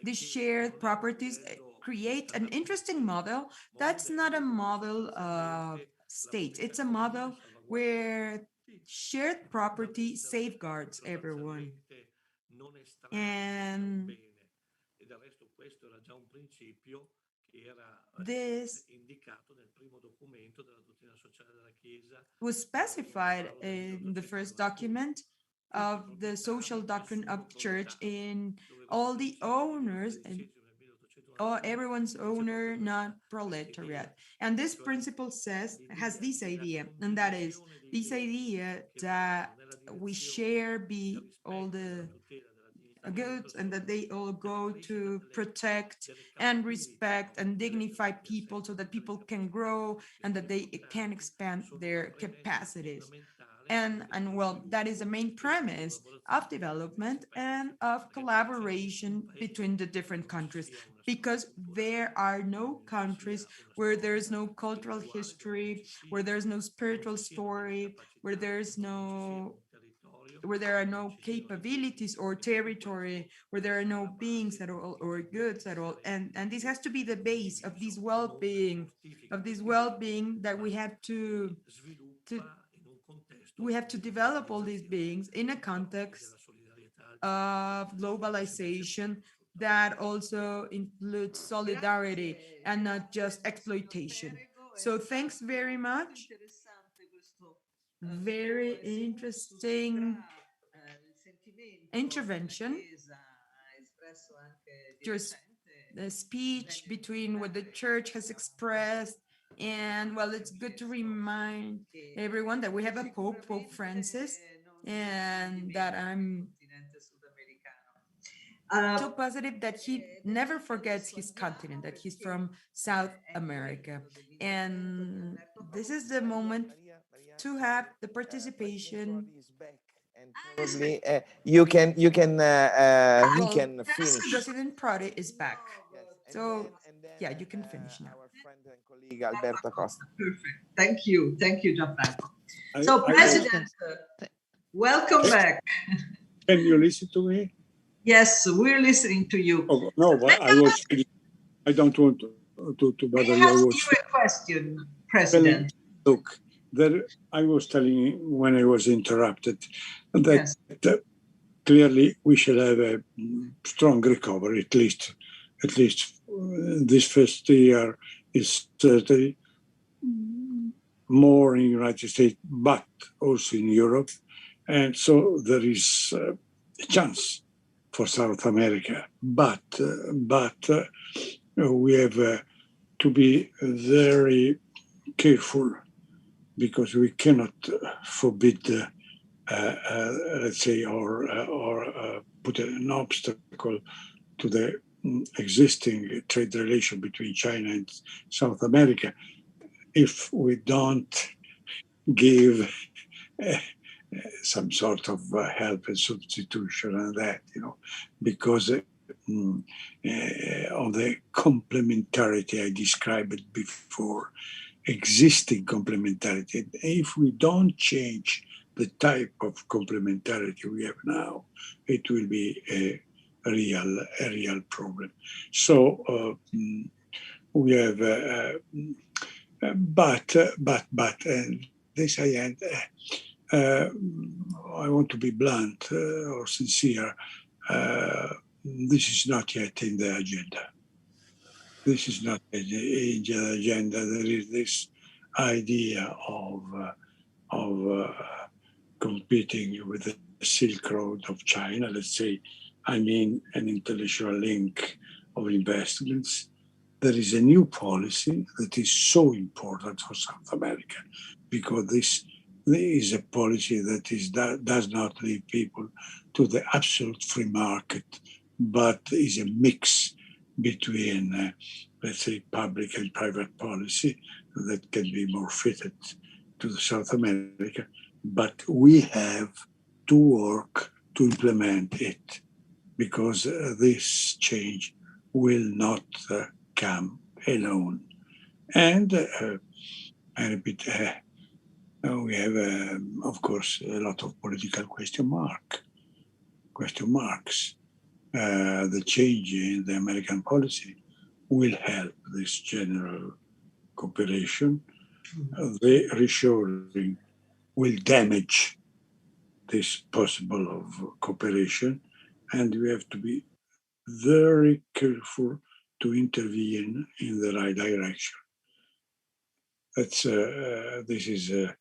these shared properties create an interesting model. That's not a model of states. It's a model where shared property safeguards everyone. And this was specified in the first document of the social doctrine of the church in all the owners and everyone's owner, not proletariat. And this principle has this idea, and that is this idea that we share all the goods and that they all go to protect and respect and dignify people so that people can grow and that they can expand their capacities. And well, that is the main premise of development and of collaboration between the different countries, because there are no countries where there's no cultural history, where there's no spiritual story, where there are no capabilities or territory, where there are no beings at all or goods at all. And this has to be the base of this well-being, that we have to develop all these beings in a context of globalization that also includes solidarity and not just exploitation. So thanks very much. Very interesting intervention. Just the speech between what the church has expressed. And well, it's good to remind everyone that we have a Pope, Pope Francis, and that I'm so positive that he never forgets his continent, that he's from South America. And this is the moment to have the participation. Probably he can finish. President Prodi is back. So yeah, you can finish now. Our friend and colleague Alberto Costa. Perfect. Thank you, Gianfranco. So, President, welcome back. Can you listen to me? Yes, we're listening to you. Oh, no, but I don't want to bother you. I ask you a question, President. Look, I was telling you when I was interrupted that clearly we should have a strong recovery, at least this first year is certainly more in the United States, but also in Europe. And so there is a chance for South America, but we have to be very careful, because we cannot forbid, let's say, or put an obstacle to the existing trade relation between China and South America if we don't give some sort of help and substitution and that, because of the complementarity I described before, existing complementarity. If we don't change the type of complementarity we have now, it will be a real problem. So we have, but this I end. I want to be blunt or sincere. This is not yet in the agenda. This is not in the agenda. There is this idea of competing with the Silk Road of China, let's say, an intellectual link of investments. There is a new policy that is so important for South America because this is a policy that does not lead people to the absolute free market, but is a mix between, let's say, public and private policy that can be more fitted to the South America. But we have to work to implement it because this change will not come alone. And I repeat, we have, of course, a lot of political question marks. The change in the American policy will help this general cooperation. The reshoring will damage this possible of cooperation, and we have to be very careful to intervene in the right direction. This is the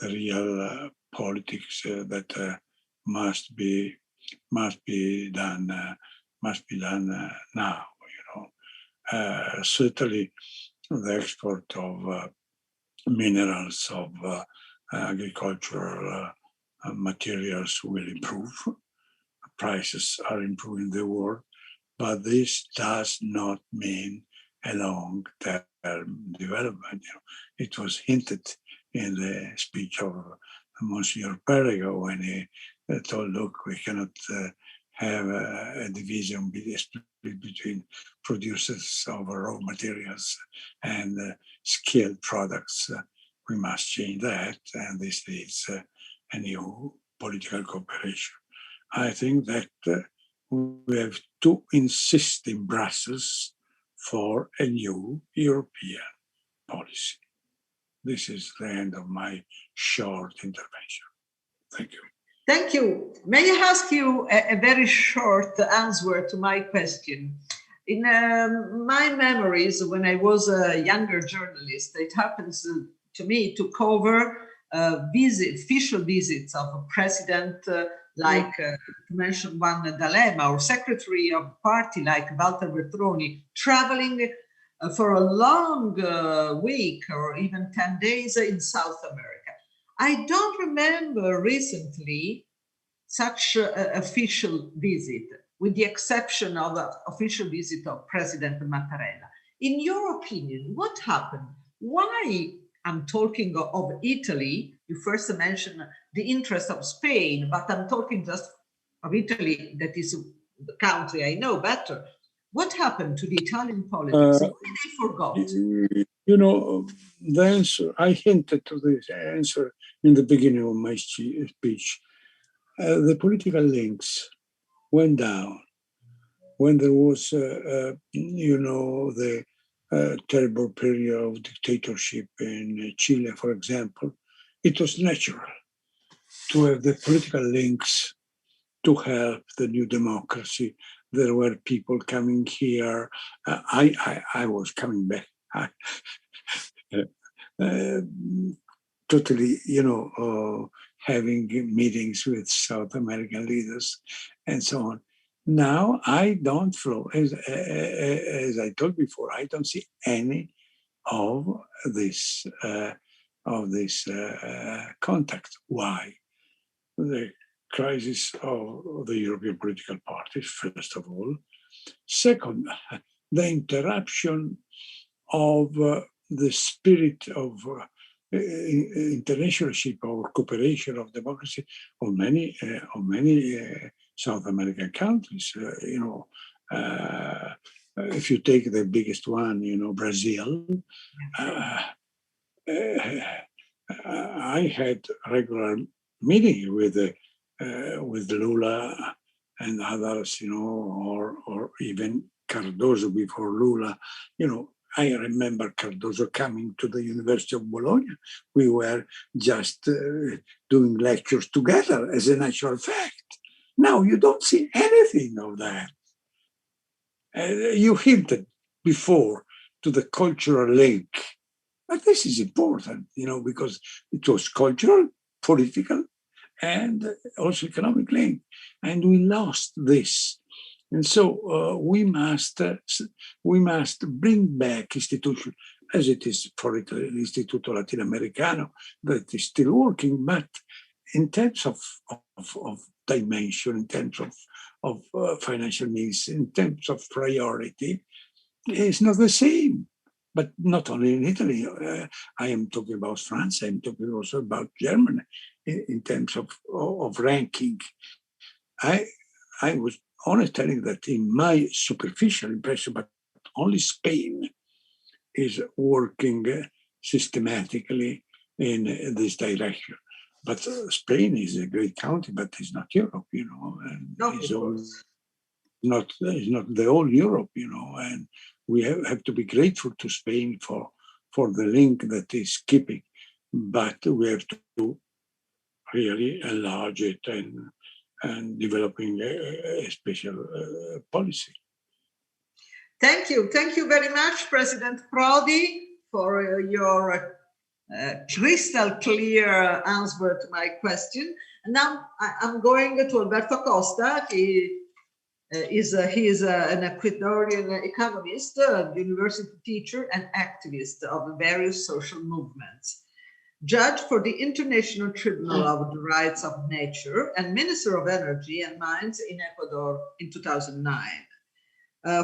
real politics that must be done now. Certainly, the export of minerals, of agricultural materials will improve. Prices are improving in the world, but this does not mean a long-term development. It was hinted in the speech of Monsieur Perrigo when he told, look, we cannot have a division between producers of raw materials and skilled products. We must change that, and this needs a new political cooperation. I think that we have to insist in Brussels for a new European policy. This is the end of my short intervention. Thank you. Thank you. May I ask you a very short answer to my question? In my memories, when I was a younger journalist, it happens to me to cover official visits of a president, like to mention one, D'Alema, or secretary of party like Walter Veltroni, traveling for a long week or even 10 days in South America. I don't remember recently such an official visit, with the exception of the official visit of President Mattarella. In your opinion, what happened? Why? I'm talking of Italy. You first mentioned the interest of Spain, but I'm talking just of Italy, that is the country I know better. What happened to the Italian politics? Why they forgot? The answer, I hinted to this answer in the beginning of my speech. The political links went down when there was, the terrible period of dictatorship in Chile, for example. It was natural to have the political links to help the new democracy. There were people coming here. I was coming back. Totally, having meetings with South American leaders and so on. Now I don't flow, as I told before, I don't see any of this contact. Why? The crisis of the European political parties, first of all, Second, the interruption of the spirit of internationalship or cooperation of democracy of many South American countries. If you take the biggest one, Brazil, I had regular meeting with Lula and others, or even Cardoso before Lula. I remember Cardoso coming to the University of Bologna. We were just doing lectures together as a natural fact. Now you don't see anything of that. You hinted before to the cultural link. But this is important, because it was cultural, political, and also economic link. And we lost this. And so we must bring back institutions, as it is for the Instituto Latinoamericano, that is still working, but in terms of dimension, in terms of financial needs, in terms of priority, it's not the same. But not only in Italy, I am talking about France, I'm talking also about Germany in terms of ranking. I was only telling that in my superficial impression, but only Spain is working systematically in this direction. But Spain is a great country, but it's not Europe, and it's not the whole Europe, and we have to be grateful to Spain for the link that is keeping, but we have to really enlarge it and developing a special policy. Thank you very much, President Prodi, for your crystal clear answer to my question. And now I'm going to Alberto Costa. He is an Ecuadorian economist, university teacher, and activist of various social movements. Judge for the International Tribunal of the Rights of Nature and Minister of Energy and Mines in Ecuador in 2009.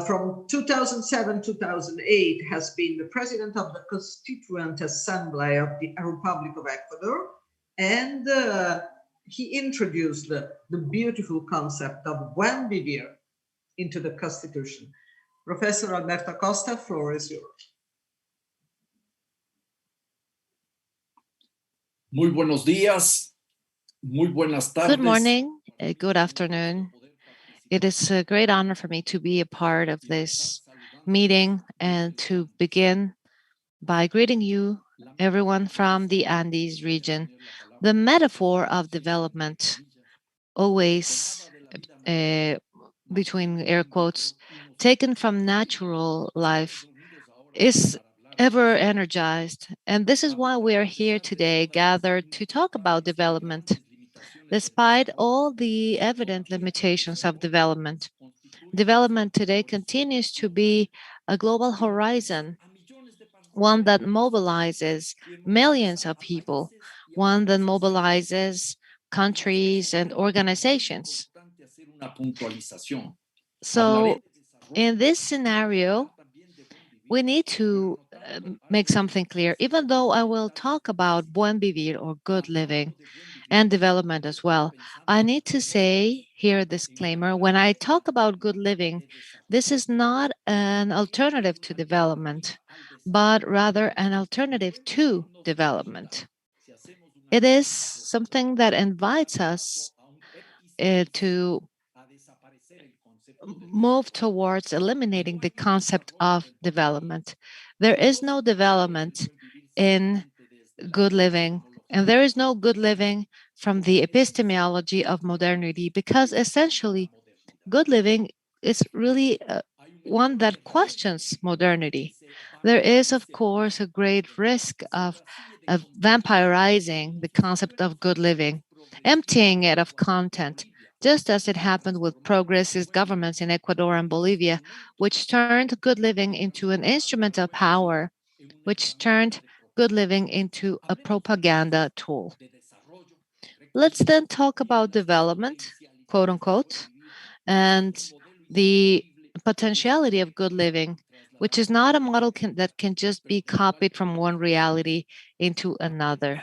From 2007-2008 has been the president of the Constituent Assembly of the Republic of Ecuador, and he introduced the beautiful concept of Buen Vivir into the Constitution. Professor Alberto Costa, floor is yours. Muy buenos días, muy buenas tardes. Good morning, good afternoon. It is a great honor for me to be a part of this meeting and to begin by greeting you, everyone from the Andes region. The metaphor of development, always between air quotes, taken from natural life, is ever energized. And this is why we are here today, gathered to talk about development. Despite all the evident limitations of development, development today continues to be a global horizon, one that mobilizes millions of people, one that mobilizes countries and organizations. So in this scenario, we need to make something clear. Even though I will talk about buen vivir, or good living, and development as well, I need to say here a disclaimer. When I talk about good living, this is not an alternative to development, but rather an alternative to development. It is something that invites us to move towards eliminating the concept of development. There is no development in good living, and there is no good living from the epistemology of modernity, because essentially good living is really one that questions modernity. There is, of course, a great risk of vampirizing the concept of good living, emptying it of content, just as it happened with progressist governments in Ecuador and Bolivia, which turned good living into an instrument of power, which turned good living into a propaganda tool. Let's then talk about development, quote unquote, and the potentiality of good living, which is not a model that can just be copied from one reality into another.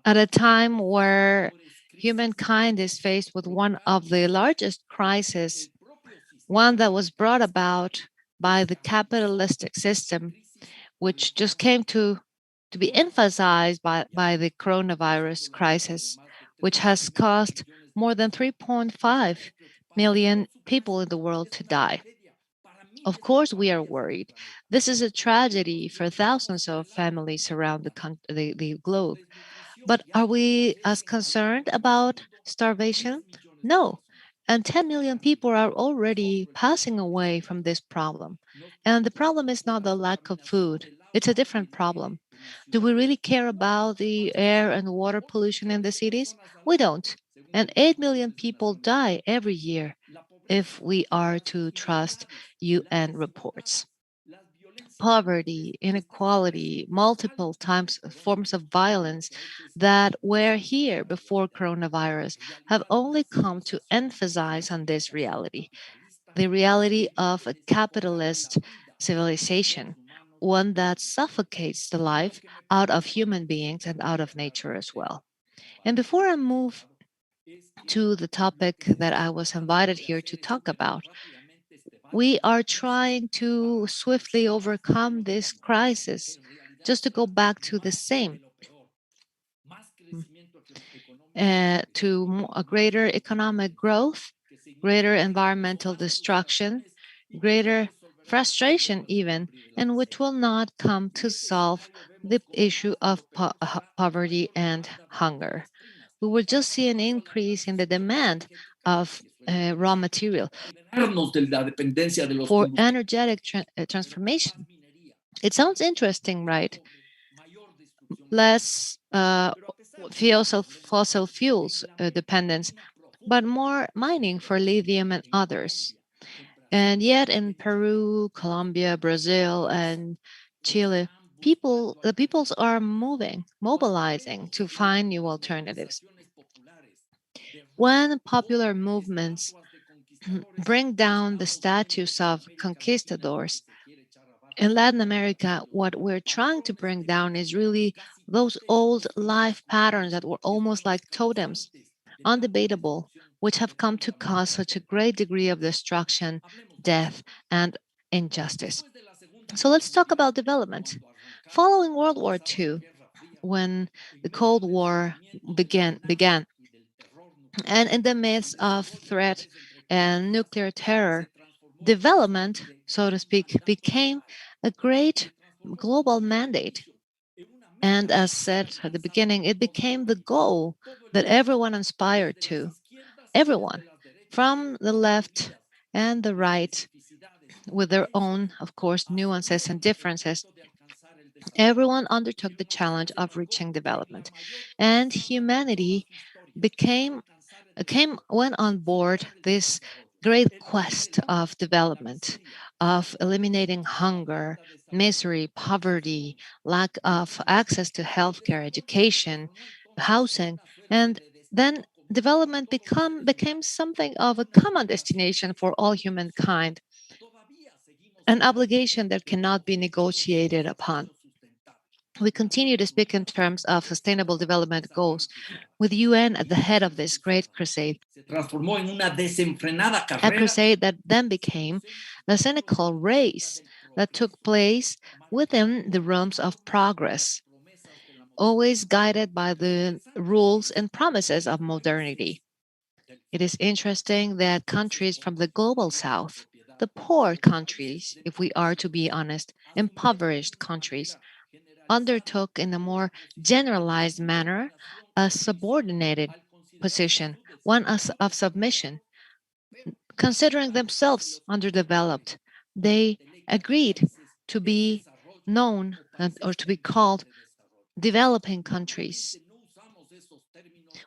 At a time where humankind is faced with one of the largest crises, one that was brought about by the capitalistic system, which just came to be emphasized by the coronavirus crisis, which has caused more than 3.5 million people in the world to die. Of course, we are worried. This is a tragedy for thousands of families around the globe. But are we as concerned about starvation? No. And 10 million people are already passing away from this problem. And the problem is not the lack of food, it's a different problem. Do we really care about the air and water pollution in the cities? We don't. And 8 million people die every year if we are to trust UN reports. Poverty, inequality, multiple times forms of violence that were here before coronavirus have only come to emphasize on this reality, the reality of a capitalist civilization, one that suffocates the life out of human beings and out of nature as well. And before I move to the topic that I was invited here to talk about, we are trying to swiftly overcome this crisis. Just to go back to the same, to a greater economic growth, greater environmental destruction, greater frustration, even, and which will not come to solve the issue of poverty and hunger. We will just see an increase in the demand of raw material for energetic transformation. It sounds interesting, right? Less fossil fuels dependence, but more mining for lithium and others. And yet in Peru, Colombia, Brazil, and Chile, the peoples are mobilizing to find new alternatives. When popular movements bring down the statues of conquistadors, in Latin America, what we're trying to bring down is really those old life patterns that were almost like totems, undebatable, which have come to cause such a great degree of destruction, death, and injustice. So let's talk about development. Following World War II, when the Cold War began, and in the midst of threat and nuclear terror, development, so to speak, became a great global mandate. And as said at the beginning, it became the goal that everyone aspired to. Everyone, from the left and the right, with their own, of course, nuances and differences, everyone undertook the challenge of reaching development. And humanity became went on board this great quest of development, of eliminating hunger, misery, poverty, lack of access to healthcare, education, housing, and then development became something of a common destination for all humankind, an obligation that cannot be negotiated upon. We continue to speak in terms of sustainable development goals, with UN at the head of this great crusade. A crusade that then became a cynical race that took place within the realms of progress, always guided by the rules and promises of modernity. It is interesting that countries from the global south, the poor countries, if we are to be honest, impoverished countries, undertook in a more generalized manner a subordinated position, one of submission, considering themselves underdeveloped. They agreed to be known or to be called developing countries.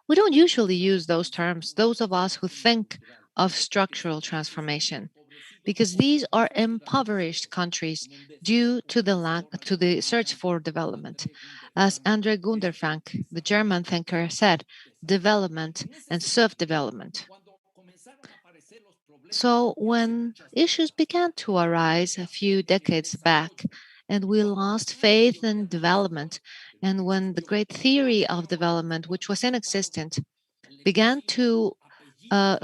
We don't usually use those terms, those of us who think of structural transformation, because these are impoverished countries due to the search for development. As Andre Gunderfrank, the German thinker, said, development and self-development. So when issues began to arise a few decades back, and we lost faith in development, and when the great theory of development, which was inexistent, began to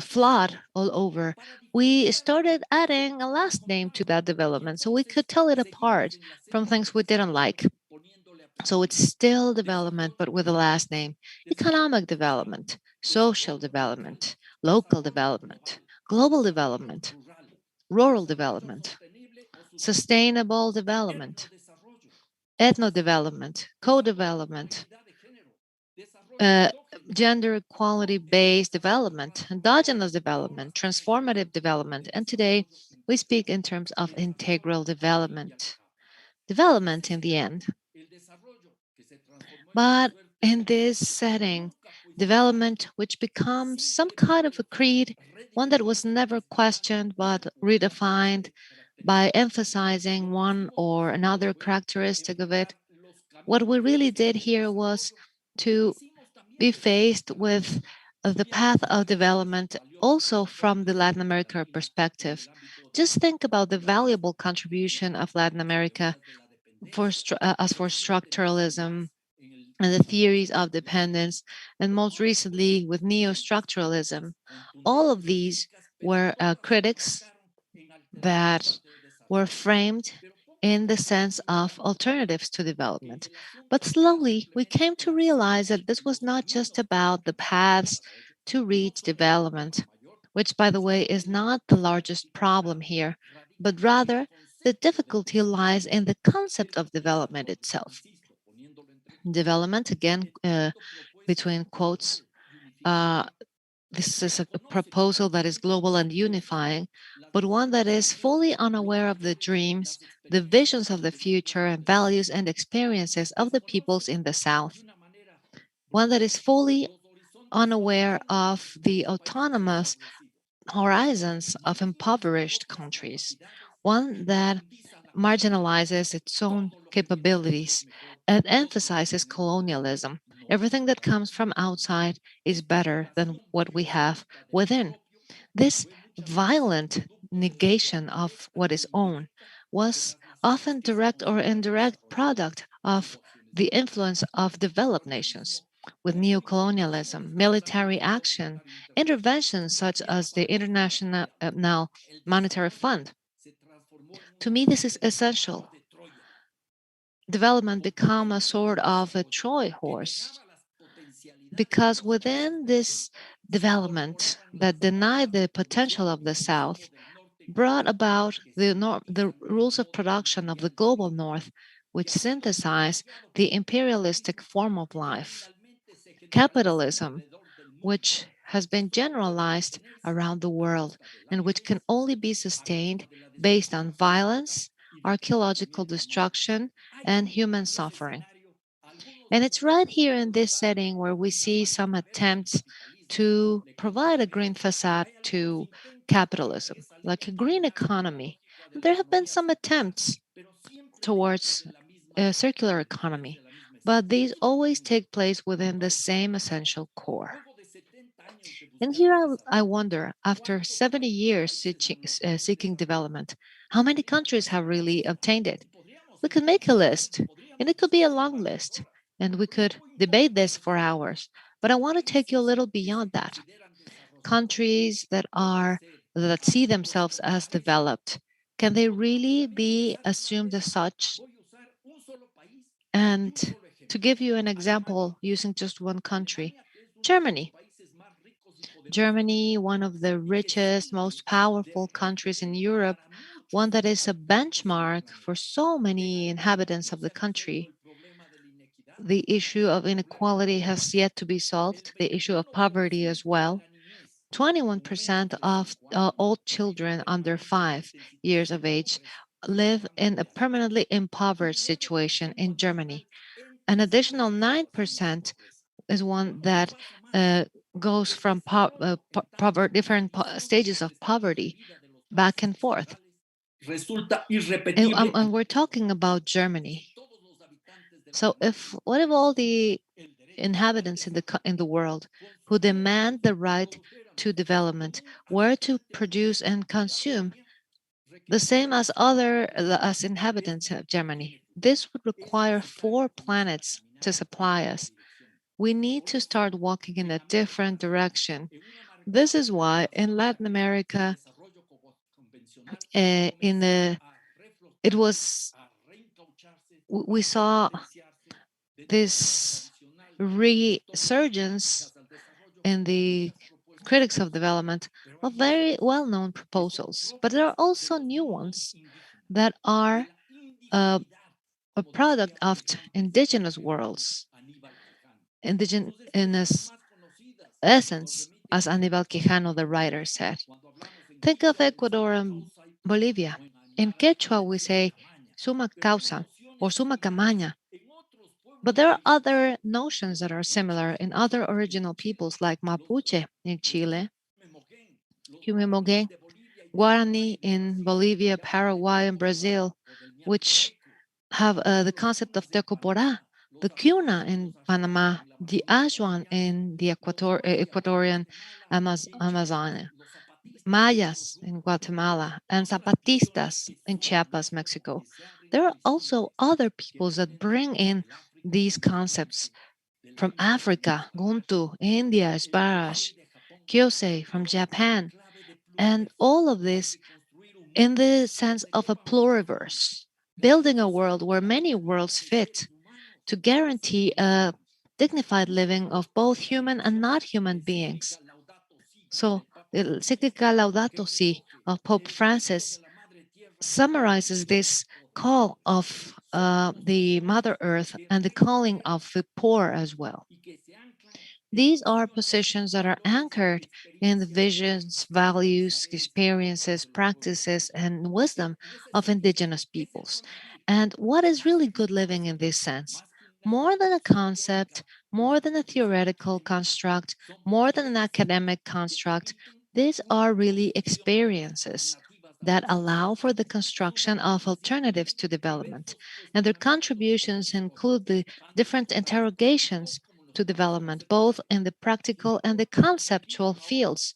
flood all over, we started adding a last name to that development so we could tell it apart from things we didn't like. So it's still development, but with a last name: economic development, social development, local development, global development, rural development, sustainable development, ethno development, co development, uh, gender equality based development, endogenous development, transformative development. And today we speak in terms of integral development. Development in the end. But in this setting, development which becomes some kind of a creed, one that was never questioned but redefined by emphasizing one or another characteristic of it, what we really did here was to be faced with the path of development also from the Latin America perspective. Just think about the valuable contribution of Latin America as for structuralism and the theories of dependence, and most recently with neo-structuralism. All of these were critics that were framed in the sense of alternatives to development. But slowly, we came to realize that this was not just about the paths to reach development, which, by the way, is not the largest problem here, but rather the difficulty lies in the concept of development itself. Development, again, between quotes, uh, this is a proposal that is global and unifying, but one that is fully unaware of the dreams, the visions of the future, and values and experiences of the peoples in the South. One that is fully unaware of the autonomous horizons of impoverished countries. One that marginalizes its own capabilities and emphasizes colonialism. Everything that comes from outside is better than what we have within. This violent negation of what is own was often direct or indirect product of the influence of developed nations with neocolonialism, military action, interventions such as the International now Monetary Fund. To me, this is essential. Development become a sort of a Troy horse because within this development that denied the potential of the South, brought about the rules of production of the global North, which synthesize the imperialistic form of life. Capitalism, which has been generalized around the world and which can only be sustained based on violence, archaeological destruction, and human suffering. And it's right here in this setting where we see some attempts to provide a green facade to capitalism, like a green economy. There have been some attempts towards a circular economy, but these always take place within the same essential core. And here I wonder, after 70 years seeking development, how many countries have really obtained it? We could make a list, and it could be a long list, and we could debate this for hours. But I want to take you a little beyond that. Countries that see themselves as developed, can they really be assumed as such? And to give you an example using just one country, Germany. Germany, one of the richest, most powerful countries in Europe, one that is a benchmark for so many inhabitants of the country. The issue of inequality has yet to be solved, the issue of poverty as well. 21% of all children under 5 years of age live in a permanently impoverished situation in Germany. An additional 9% is one that uh, goes from different stages of poverty back and forth. And we're talking about Germany. So if what if all the inhabitants in the world who demand the right to development, where to produce and consume, the same as inhabitants of Germany. This would require 4 planets to supply us. We need to start walking in a different direction. This is why in Latin America, in the it was we saw this resurgence in the critics of development of very well-known proposals, but there are also new ones that are a product of indigenous worlds, indigenous essence, as Aníbal Quijano, the writer, said. Think of Ecuador and Bolivia. In Quechua, we say suma causa or suma camaña. But there are other notions that are similar in other original peoples like Mapuche in Chile, Humemogue, Guarani in Bolivia, Paraguay, and Brazil, which have the concept of Tecoporá, the Cuna in Panama, the Ajuan in the Ecuadorian Amazon, Mayas in Guatemala, and Zapatistas in Chiapas, Mexico. There are also other peoples that bring in these concepts from Africa, Guntu, India, Sparash, Kyosei from Japan, and all of this in the sense of a pluriverse, building a world where many worlds fit to guarantee a dignified living of both human and not human beings. So, the encyclical Laudato Si of Pope Francis summarizes this call of the Mother Earth and the calling of the poor as well. These are positions that are anchored in the visions, values, experiences, practices, and wisdom of indigenous peoples. And what is really good living in this sense? More than a concept, more than a theoretical construct, more than an academic construct, these are really experiences that allow for the construction of alternatives to development. And their contributions include the different interrogations to development, both in the practical and the conceptual fields.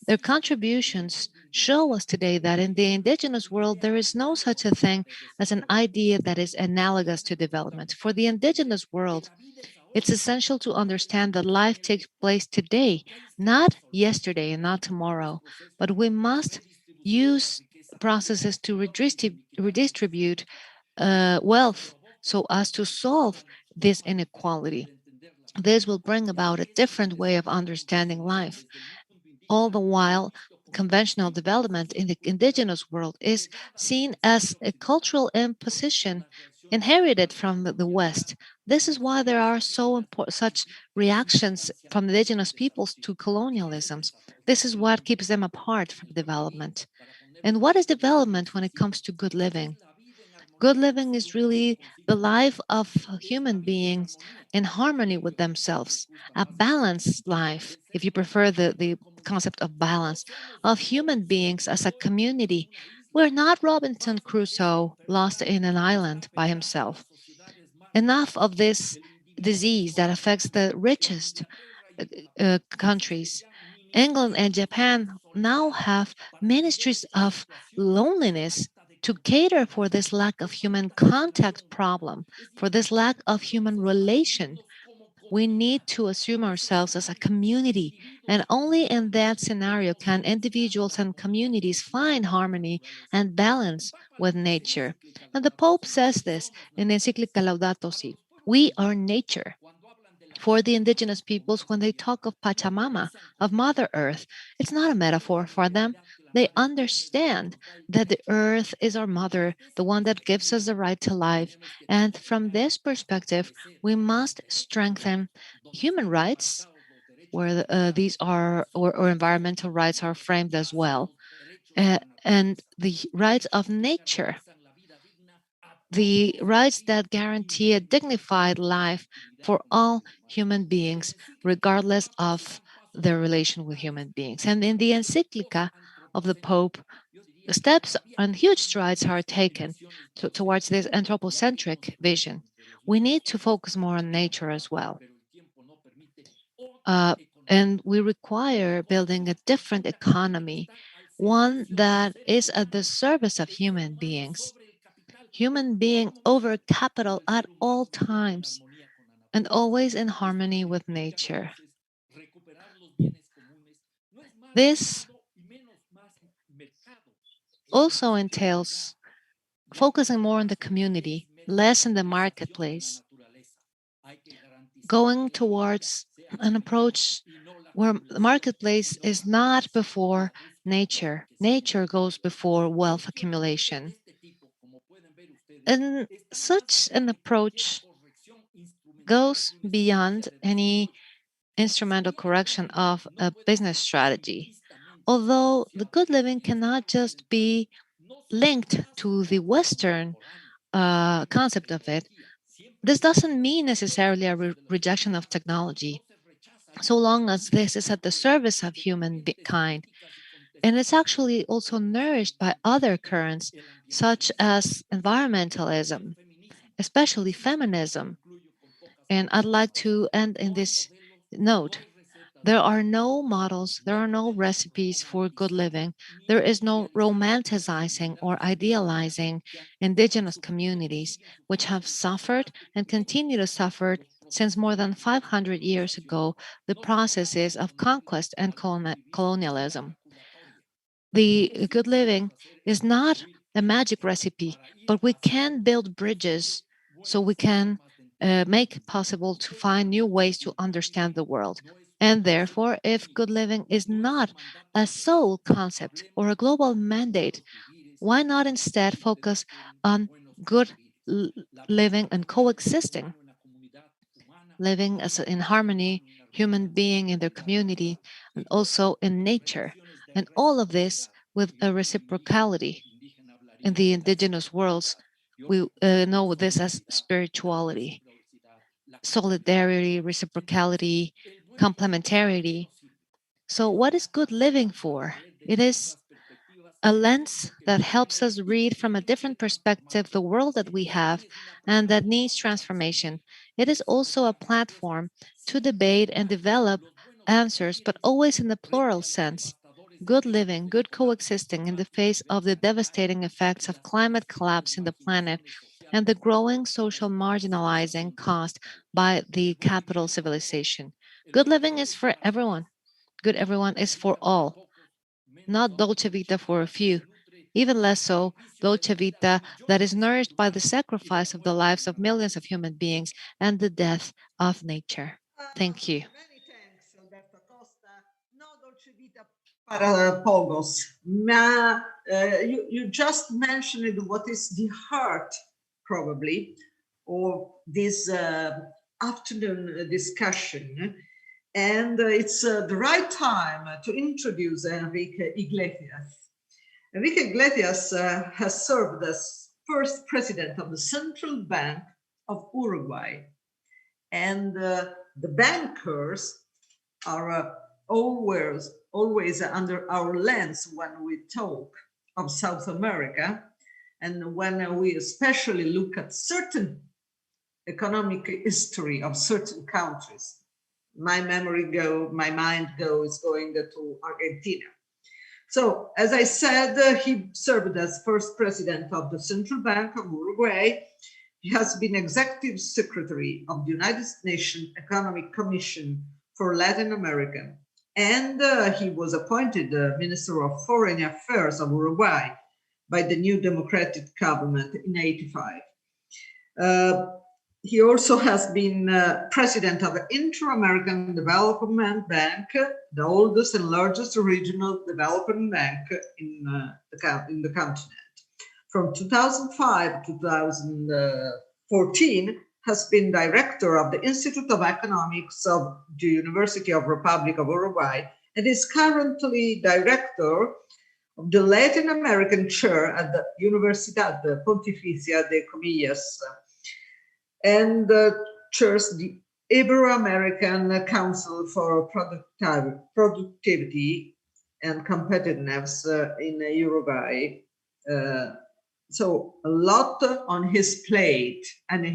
Their contributions show us today that in the indigenous world, there is no such a thing as an idea that is analogous to development. For the indigenous world, it's essential to understand that life takes place today, not yesterday and not tomorrow, but we must use processes to redistribute wealth so as to solve this inequality. This will bring about a different way of understanding life. All the while, conventional development in the indigenous world is seen as a cultural imposition inherited from the West. This is why there are such reactions from indigenous peoples to colonialisms. This is what keeps them apart from development. And what is development when it comes to good living? Good living is really the life of human beings in harmony with themselves, a balanced life, if you prefer the concept of balance, of human beings as a community. We're not Robinson Crusoe lost in an island by himself. Enough of this disease that affects the richest countries. England and Japan now have ministries of loneliness to cater for this lack of human contact problem, for this lack of human relation. We need to assume ourselves as a community, and only in that scenario can individuals and communities find harmony and balance with nature. And the Pope says this in Encyclica Laudato Si. We are nature. For the indigenous peoples, when they talk of Pachamama, of Mother Earth, it's not a metaphor for them. They understand that the earth is our mother, the one that gives us the right to life. And from this perspective, we must strengthen human rights, where these are, or environmental rights are framed as well, and the rights of nature, the rights that guarantee a dignified life for all human beings, regardless of their relation with human beings. And in the encyclica of the Pope, steps and huge strides are taken towards this anthropocentric vision. We need to focus more on nature as well. And we require building a different economy, one that is at the service of human beings. Human being over capital at all times and always in harmony with nature. This also entails focusing more on the community, less in the marketplace, going towards an approach where the marketplace is not before nature. Nature goes before wealth accumulation. And such an approach goes beyond any instrumental correction of a business strategy. Although the good living cannot just be linked to the Western concept of it, this doesn't mean necessarily a rejection of technology, so long as this is at the service of humankind. And it's actually also nourished by other currents, such as environmentalism, especially feminism. And I'd like to end in this note. There are no models, there are no recipes for good living. There is no romanticizing or idealizing indigenous communities, which have suffered and continue to suffer since more than 500 years ago the processes of conquest and colonialism. The good living is not a magic recipe, but we can build bridges so we can make it possible to find new ways to understand the world. And therefore, if good living is not a sole concept or a global mandate, why not instead focus on good living and coexisting, living as in harmony, human being in their community, and also in nature, and all of this with a reciprocality. In the indigenous worlds, we know this as spirituality, solidarity, reciprocality, complementarity. So, what is good living for? It is a lens that helps us read from a different perspective the world that we have and that needs transformation. It is also a platform to debate and develop answers, but always in the plural sense. Good living, good coexisting in the face of the devastating effects of climate collapse in the planet and the growing social marginalizing caused by the capital civilization. Good living is for everyone. Good everyone is for all, not Dolce Vita for a few, even less so Dolce Vita that is nourished by the sacrifice of the lives of millions of human beings and the death of nature. Thank you. Many thanks, Alberto Costa. No dolce vita para pogos. You just mentioned what is the heart, probably, of this afternoon discussion. And it's the right time to introduce Enrique Iglesias. Enrique Iglesias has served as first president of the Central Bank of Uruguay. And the bankers are always under our lens when we talk of South America, and when we especially look at certain economic history of certain countries. My mind goes going to Argentina. So, as I said, he served as first president of the Central Bank of Uruguay. He has been executive secretary of the United Nations Economic Commission for Latin America, and he was appointed Minister of Foreign Affairs of Uruguay by the new democratic government in '85. He also has been president of the Inter-American Development Bank, the oldest and largest regional development bank in the continent. From 2005 to 2014, has been director of the Institute of Economics of the University of Republic of Uruguay, and is currently director of the Latin American chair at the Universidad Pontificia de Comillas, and chairs the Ibero-American Council for Productivity and Competitiveness in Uruguay. So a lot on his plate and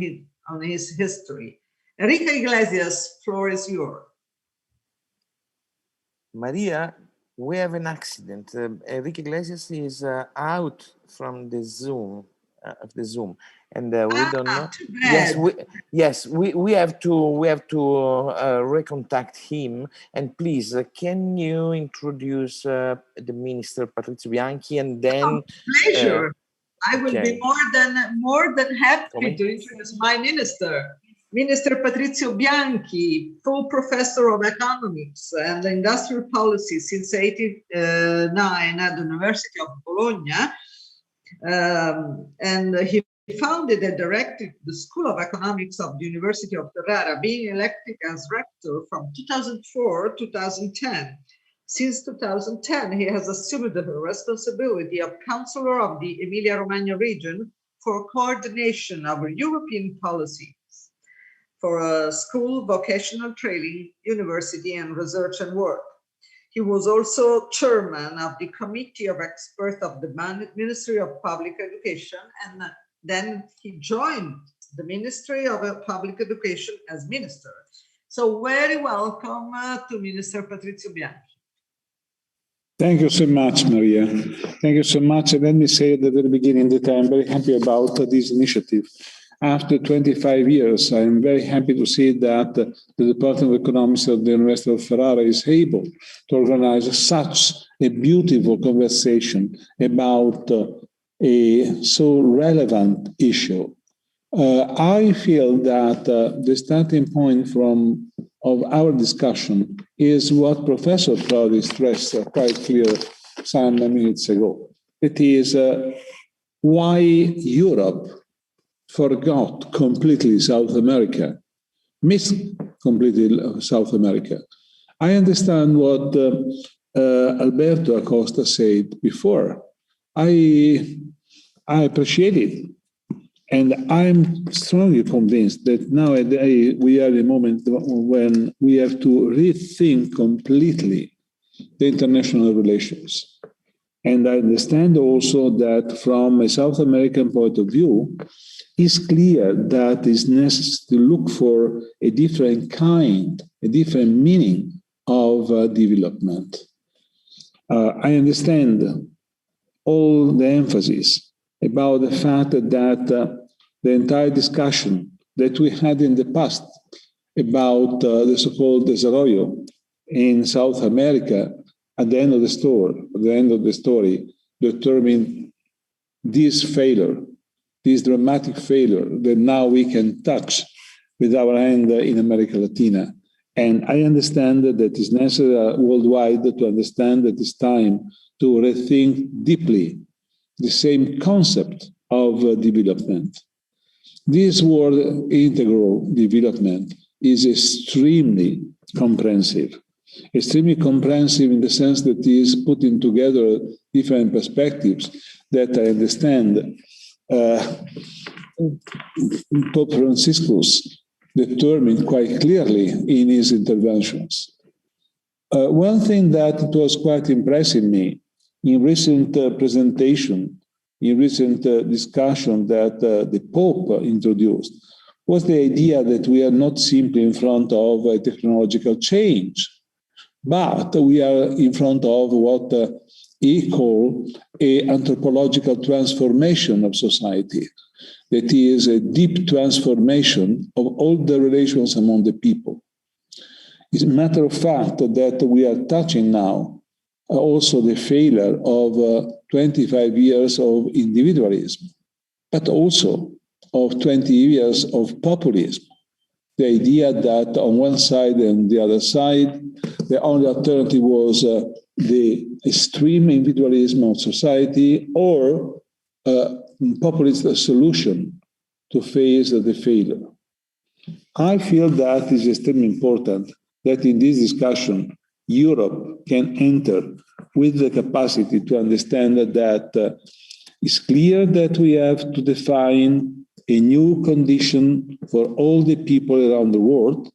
on his history. Enrique Iglesias, floor is yours. Maria, we have an accident. Enrique Iglesias is out from the Zoom, and we don't know. Too bad. We have to recontact him. And please, can you introduce the Minister Patrizio Bianchi, and then pleasure. I will okay. be more than happy to introduce my minister, Minister Patrizio Bianchi, full professor of economics and industrial policy since 1989 at the University of Bologna, and he founded and directed the School of Economics of the University of Ferrara, being elected as rector from 2004 to 2010. Since 2010, he has assumed the responsibility of Counselor of the Emilia-Romagna region for coordination of European policies for school, vocational training, university, and research and work. He was also chairman of the Committee of Experts of the Ministry of Public Education, and then he joined the Ministry of Public Education as minister. So very welcome to Minister Patrizio Bianchi. Thank you so much, Maria. Thank you so much. And let me say at the very beginning that I'm very happy about this initiative. After 25 years, I'm very happy to see that the Department of Economics of the University of Ferrara is able to organize such a beautiful conversation about a so relevant issue. I feel that the starting point of our discussion is what Professor Prodi stressed quite clear some minutes ago. It is why Europe forgot completely South America, missed completely South America. I understand what Alberto Acosta said before. I appreciate it. And I'm strongly convinced that nowadays we are in a moment when we have to rethink completely the international relations. And I understand also that from a South American point of view, it's clear that it's necessary to look for a different kind, a different meaning of development. I understand all the emphasis about the fact that the entire discussion that we had in the past about the so-called desarrollo in South America at the end of the story, determined this failure, this dramatic failure that now we can touch with our hand in America Latina. And I understand that it is necessary worldwide to understand that it's time to rethink deeply the same concept of development. This word integral development is extremely comprehensive in the sense that it is putting together different perspectives that I understand Pope Franciscus determined quite clearly in his interventions. One thing that was quite impressing me in recent presentation, in recent discussion that the Pope introduced, was the idea that we are not simply in front of a technological change, but we are in front of what he called an anthropological transformation of society. That is a deep transformation of all the relations among the people. It's a matter of fact that we are touching now also the failure of 25 years of individualism, but also of 20 years of populism. The idea that on one side and the other side, the only alternative was the extreme individualism of society or populist solution to face the failure. I feel that it is extremely important that in this discussion, Europe can enter with the capacity to understand that it's clear that we have to define a new condition for all the people around the world.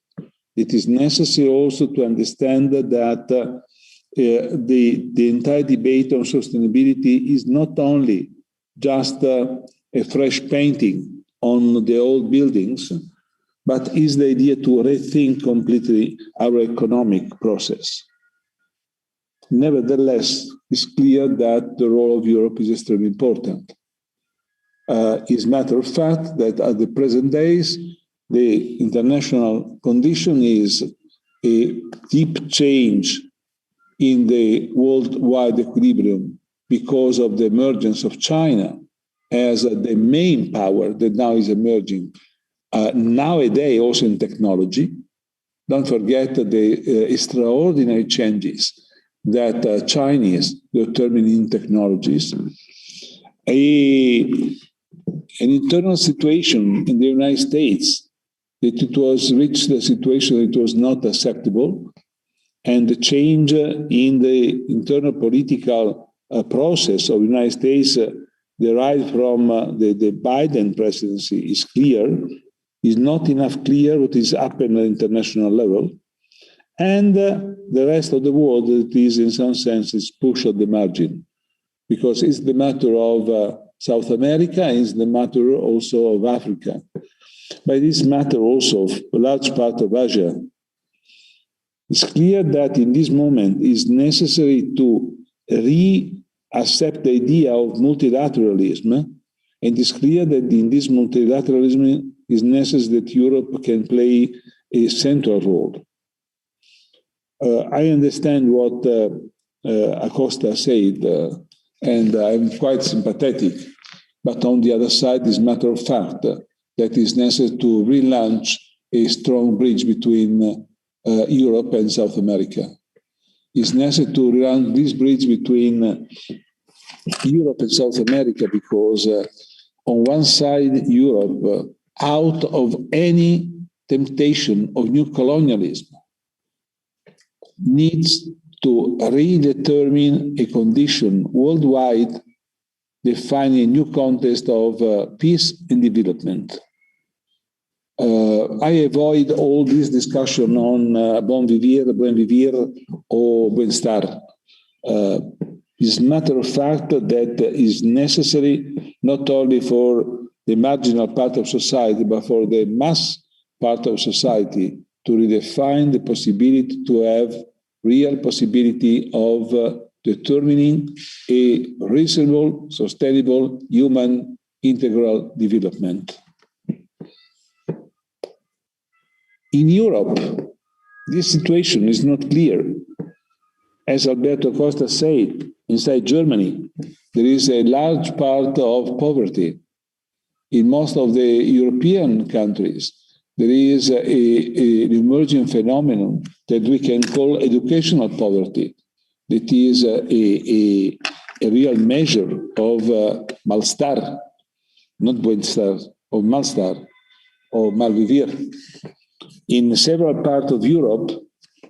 It is necessary also to understand that the entire debate on sustainability is not only just a fresh painting on the old buildings, but is the idea to rethink completely our economic process. Nevertheless, it's clear that the role of Europe is extremely important. It's a matter of fact that at the present days, the international condition is a deep change in the worldwide equilibrium because of the emergence of China as the main power that now is emerging. Nowadays, also in technology, don't forget the extraordinary changes that Chinese determining technologies. An internal situation in the United States that it was reached a situation that it was not acceptable, and the change in the internal political process of the United States derived from the Biden presidency is clear, is not enough clear what is happening at international level, and the rest of the world that is in some sense is pushed at the margin, because it's the matter of South America, it's the matter also of Africa, but it's matter also of a large part of Asia. It's clear that in this moment it's necessary to accept the idea of multilateralism, and it's clear that in this multilateralism it's necessary that Europe can play a central role. I understand what Acosta said, and I'm quite sympathetic, but on the other side, it's a matter of fact that it's necessary to relaunch a strong bridge between Europe and South America. It's necessary to run this bridge between Europe and South America because on one side, Europe, out of any temptation of new colonialism, needs to redetermine a condition worldwide defining a new context of peace and development. I avoid all this discussion on Buen Vivir, or Bienestar. It's a matter of fact that is necessary not only for the marginal part of society, but for the mass part of society to redefine the possibility to have real possibility of determining a reasonable, sustainable, human, integral development. In Europe, this situation is not clear. As Alberto Costa said, inside Germany, there is a large part of poverty. In most of the European countries, there is an emerging phenomenon that we can call educational poverty. That is a real measure of malstar, not buenestar, of malstar, or malvivir. In several parts of Europe,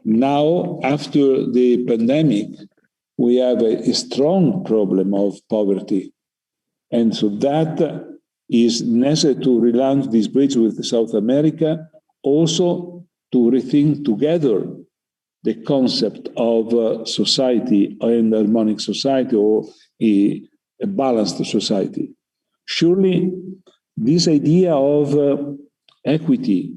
now, after the pandemic, we have a strong problem of poverty. And so that is necessary to relaunch this bridge with South America, also to rethink together the concept of society and harmonic society, or a balanced society. Surely, this idea of equity,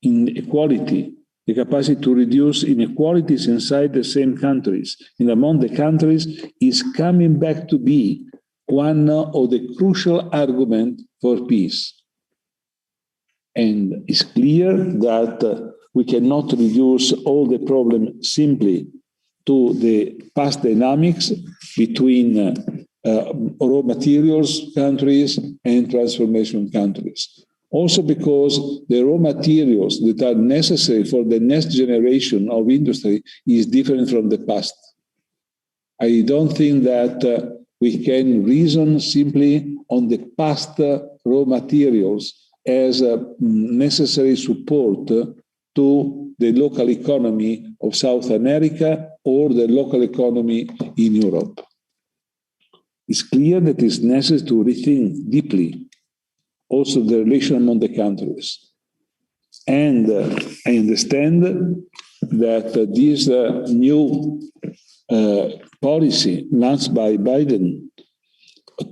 inequality, the capacity to reduce inequalities inside the same countries and among the countries is coming back to be one of the crucial arguments for peace. And it's clear that we cannot reduce all the problem simply to the past dynamics between raw materials countries and transformation countries. Also because the raw materials that are necessary for the next generation of industry is different from the past. I don't think that we can reason simply on the past raw materials as a necessary support to the local economy of South America or the local economy in Europe. It's clear that it's necessary to rethink deeply also the relation among the countries. And I understand that this new policy launched by Biden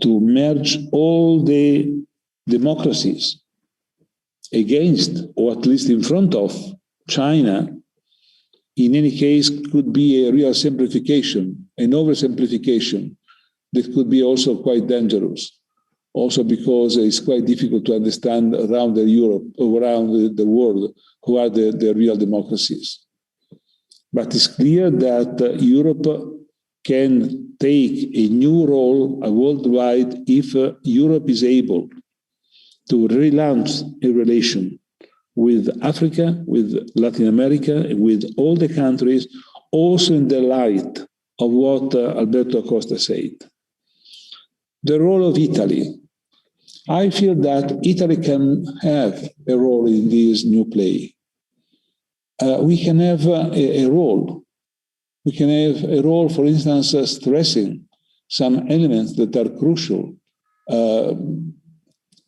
to merge all the democracies against, or at least in front of, China in any case, could be a real simplification, an oversimplification that could be also quite dangerous. Also because it's quite difficult to understand around Europe, around the world, who are the real democracies. But it's clear that Europe can take a new role worldwide if Europe is able to relaunch a relation with Africa, with Latin America, with all the countries, also in the light of what Alberto Acosta said. The role of Italy. I feel that Italy can have a role in this new play. We can have a role. We can have a role, for instance, stressing some elements that are crucial.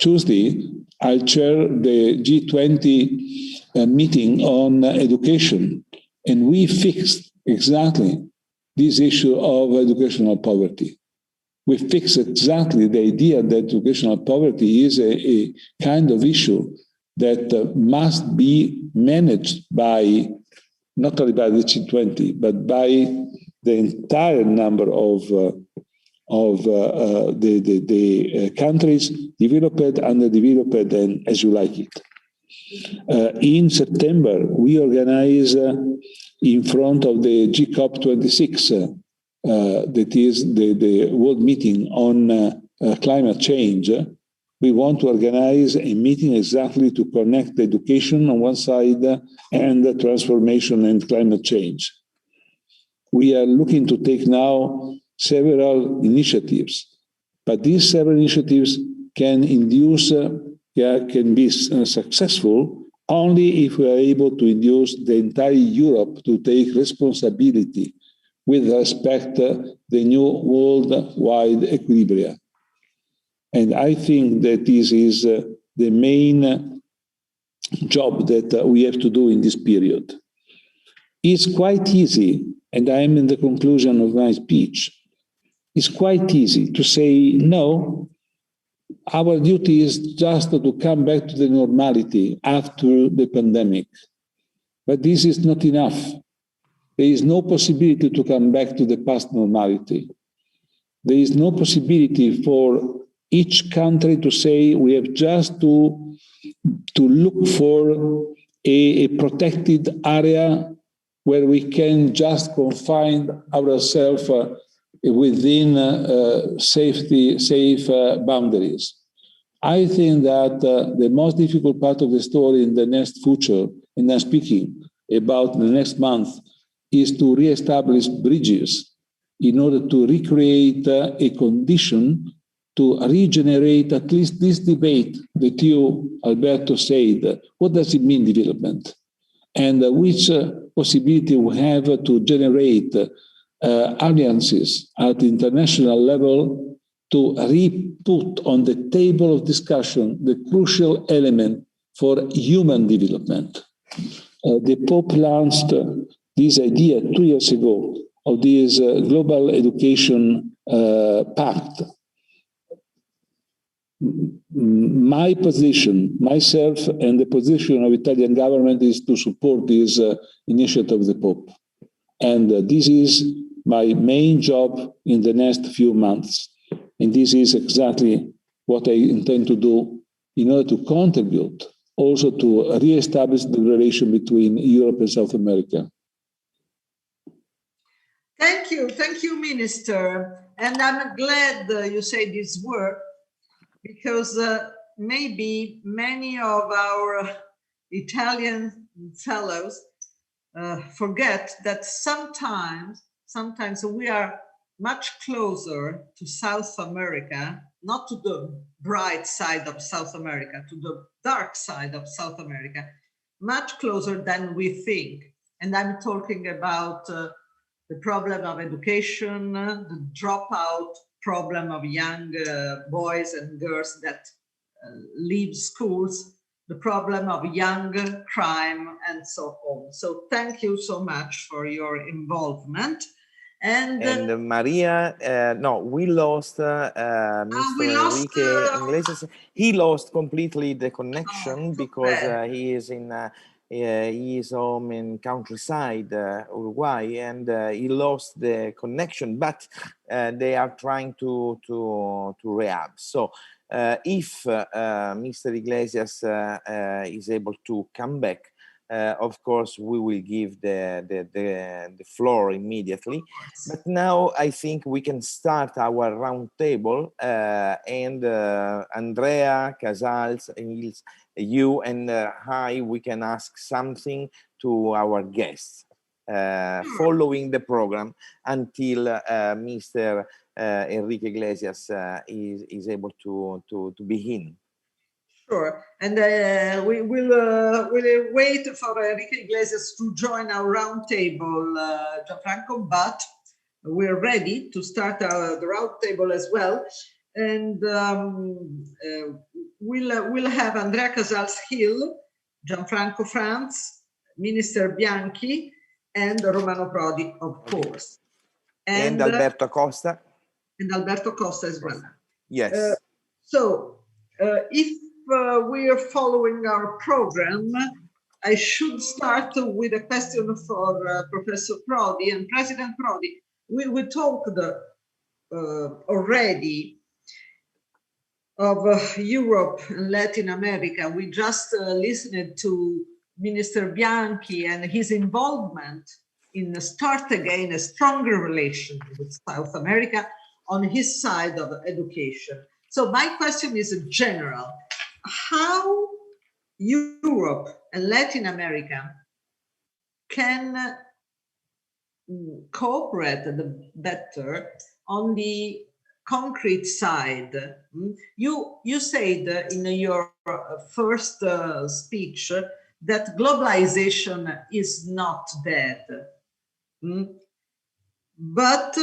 Tuesday, I'll chair the G20 meeting on education, and we fixed exactly this issue of educational poverty. We fixed exactly the idea that educational poverty is a kind of issue that must be managed by, not only by the G20, but by the entire number of the countries, developed, underdeveloped, and as you like it. In September, we organize in front of the GCOP26, that is the World Meeting on Climate Change. We want to organize a meeting exactly to connect education on one side and transformation and climate change. We are looking to take now several initiatives, but these several initiatives can be successful only if we are able to induce the entire Europe to take responsibility with respect to the new worldwide equilibria. And I think that this is the main job that we have to do in this period. It's quite easy, and I am in the conclusion of my speech, it's quite easy to say, no, our duty is just to come back to the normality after the pandemic. But this is not enough. There is no possibility to come back to the past normality. There is no possibility for each country to say we have just to look for a protected area where we can just confine ourselves within safe boundaries. I think that the most difficult part of the story in the next future, and I'm speaking about the next month, is to reestablish bridges in order to recreate a condition to regenerate at least this debate that you, Alberto, said. What does it mean, development? And which possibility we have to generate alliances at the international level to re-put on the table of discussion the crucial element for human development. The Pope launched this idea 2 years ago of this global education pact. My position, myself, and the position of Italian government is to support this initiative of the Pope. And this is my main job in the next few months. And this is exactly what I intend to do in order to contribute also to re-establish the relation between Europe and South America. Thank you, Minister. And I'm glad you say this word, because maybe many of our Italian fellows forget that sometimes we are much closer to South America, not to the bright side of South America, to the dark side of South America, much closer than we think. And I'm talking about the problem of education, the dropout problem of young boys and girls that leave schools, the problem of young crime, and so on. So thank you so much for your involvement. And Maria, no, we lost Mr. Enrique Iglesias. He lost completely the connection because he is in his home in countryside, Uruguay, and he lost the connection, but they are trying to rehab. So if Mr. Iglesias is able to come back, of course, we will give the floor immediately. But now I think we can start our round table, and Andrea, Casals, Nils, you and I, we can ask something to our guests, following the program until Mr. Enrique Iglesias is able to begin. Sure, and we will we'll wait for Enrique Iglesias to join our roundtable, Gianfranco, but we're ready to start the roundtable as well. And we'll have Andrea Casals Hill, Gianfranco France, Minister Bianchi, and Romano Prodi, of course. And Alberto Costa. And Alberto Costa as well. Yes. So if we are following our program, I should start with a question for Professor Prodi and President Prodi. We talked already of Europe and Latin America. We just listened to Minister Bianchi and his involvement in Start Again, a stronger relation with South America on his side of education. So my question is general. How Europe and Latin America can cooperate better on the concrete side? You said in your first speech that globalization is not dead, but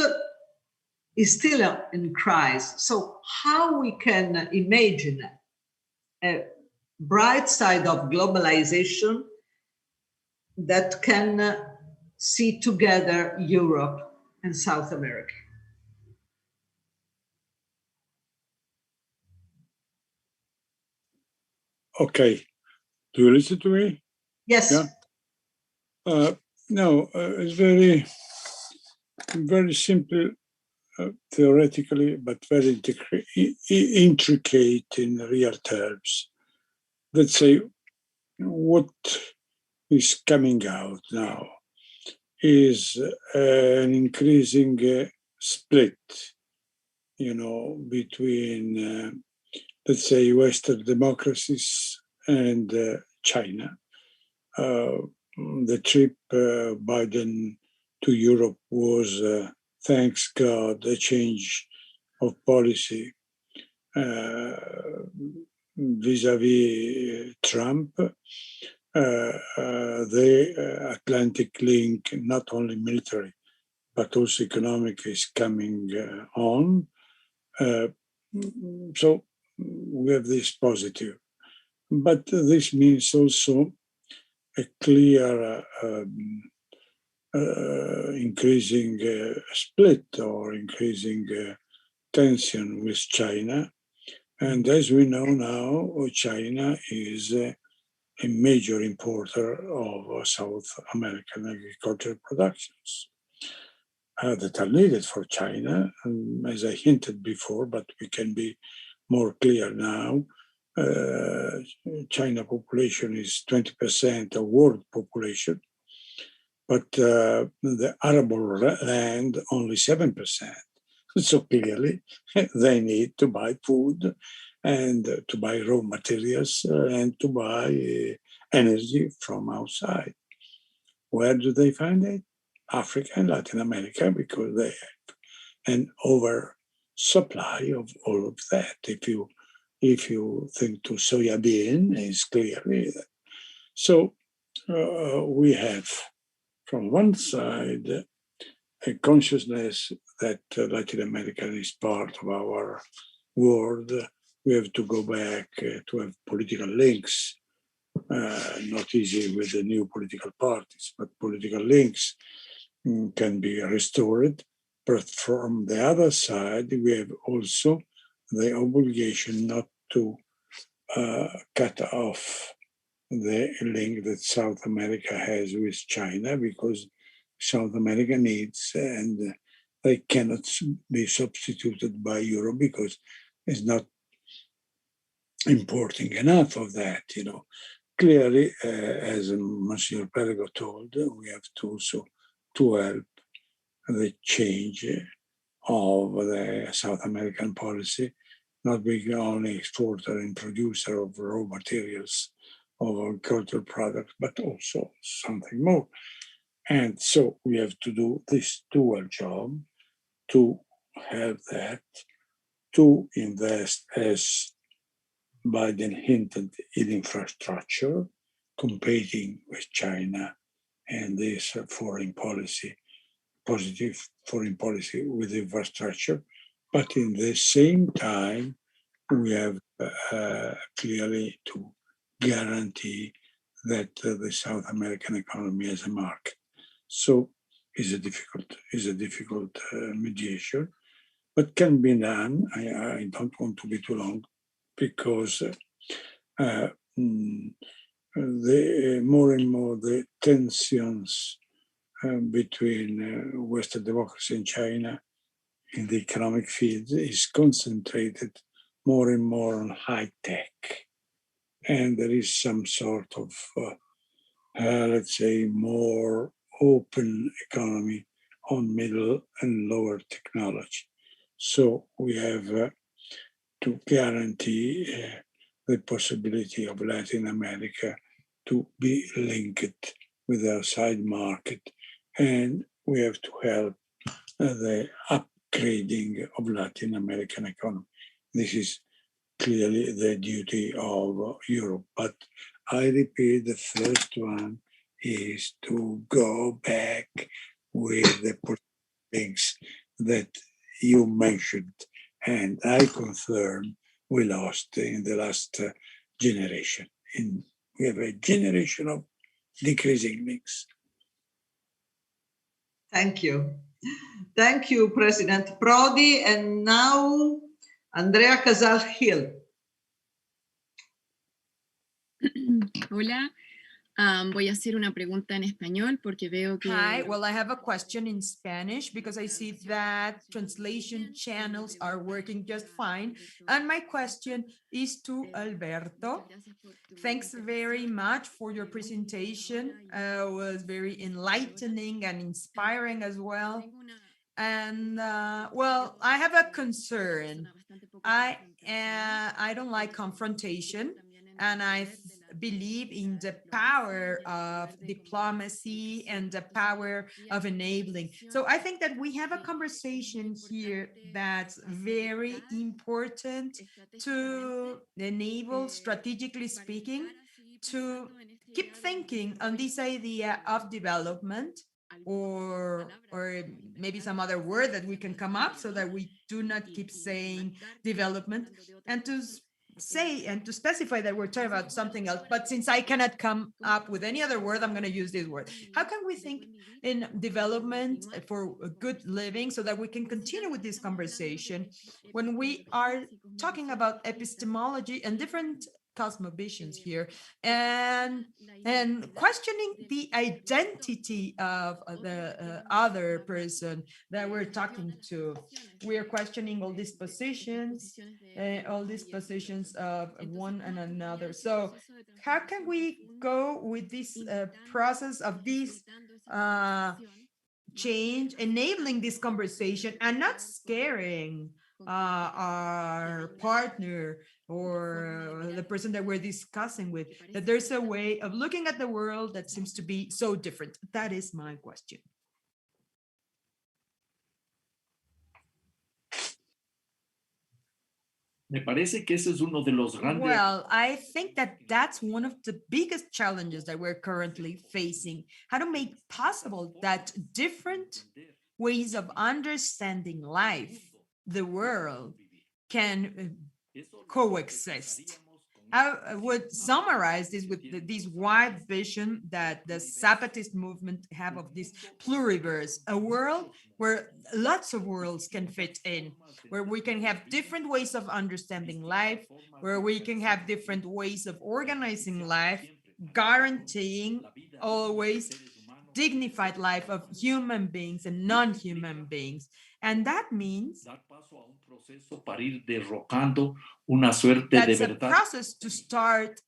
is still in crisis. So how we can imagine a bright side of globalization that can see together Europe and South America? Okay. Do you listen to me? Yes. Yeah. No, it's very simple theoretically, but very intricate in real terms. Let's say what is coming out now is an increasing split, between, let's say, Western democracies and China. The trip Biden to Europe was, thanks God, a change of policy vis-a-vis Trump. The Atlantic link, not only military, but also economic, is coming on. So we have this positive. But this means also a clear increasing split or increasing tension with China. And as we know now, China is a major importer of South American agricultural productions that are needed for China. As I hinted before, but we can be more clear now, China population is 20% of world population, but the arable land only 7%. So clearly they need to buy food and to buy raw materials and to buy energy from outside. Where do they find it? Africa and Latin America, because they have an oversupply of all of that. If you think to soybean, is clearly that. So we have, from one side, a consciousness that Latin America is part of our world. We have to go back to have political links, not easy with the new political parties, but political links can be restored. But from the other side, we have also the obligation not to cut off the link that South America has with China, because South America needs, and they cannot be substituted by Europe because it's not importing enough of that, Clearly, as Monsieur Perego told, we have to also to help the change of the South American policy, not being only exporter and producer of raw materials of agricultural products, but also something more. And so we have to do this dual job to have that, to invest, as Biden hinted, in infrastructure, competing with China and this foreign policy, positive foreign policy with infrastructure. But in the same time, we have clearly to guarantee that the South American economy has a market. So it's a difficult mediation, but can be done. I don't want to be too long because the more and more the tensions between Western democracy and China in the economic field is concentrated more and more on high tech. And there is some sort of, let's say, more open economy on middle and lower technology. So we have to guarantee the possibility of Latin America to be linked with the outside market. And we have to help the upgrading of Latin American economy. This is clearly the duty of Europe. But I repeat, the first one is to go back with the things that you mentioned. And I confirm we lost in the last generation. We have a generation of decreasing links. Thank you. Thank you, President Prodi. And now, Andrea Casal Hill. Hola. Voy a hacer una pregunta en español porque veo que... Hi, well, I have a question in Spanish because I see that translation channels are working just fine. And my question is to Alberto. Thanks very much for your presentation. It was very enlightening and inspiring as well. And well, I have a concern. I don't like confrontation, and I believe in the power of diplomacy and the power of enabling. So I think that we have a conversation here that's very important to enable, strategically speaking, to keep thinking on this idea of development, or maybe some other word that we can come up so that we do not keep saying development, and to say and to specify that we're talking about something else. But since I cannot come up with any other word, I'm going to use this word. How can we think in development for a good living so that we can continue with this conversation when we are talking about epistemology and different cosmovisions here, and questioning the identity of the other person that we're talking to? We are questioning all these positions of one and another. So how can we go with this process of this change, enabling this conversation and not scaring our partner or the person that we're discussing with, that there's a way of looking at the world that seems to be so different? That is my question. Me parece que ese es uno de los grandes. Well, I think that that's one of the biggest challenges that we're currently facing. How to make possible that different ways of understanding life, the world, can coexist. I would summarize this with this wide vision that the Zapatist movement have of this pluriverse, a world where lots of worlds can fit in, where we can have different ways of understanding life, where we can have different ways of organizing life, guaranteeing always dignified life of human beings and non-human beings. And that means that's a process to start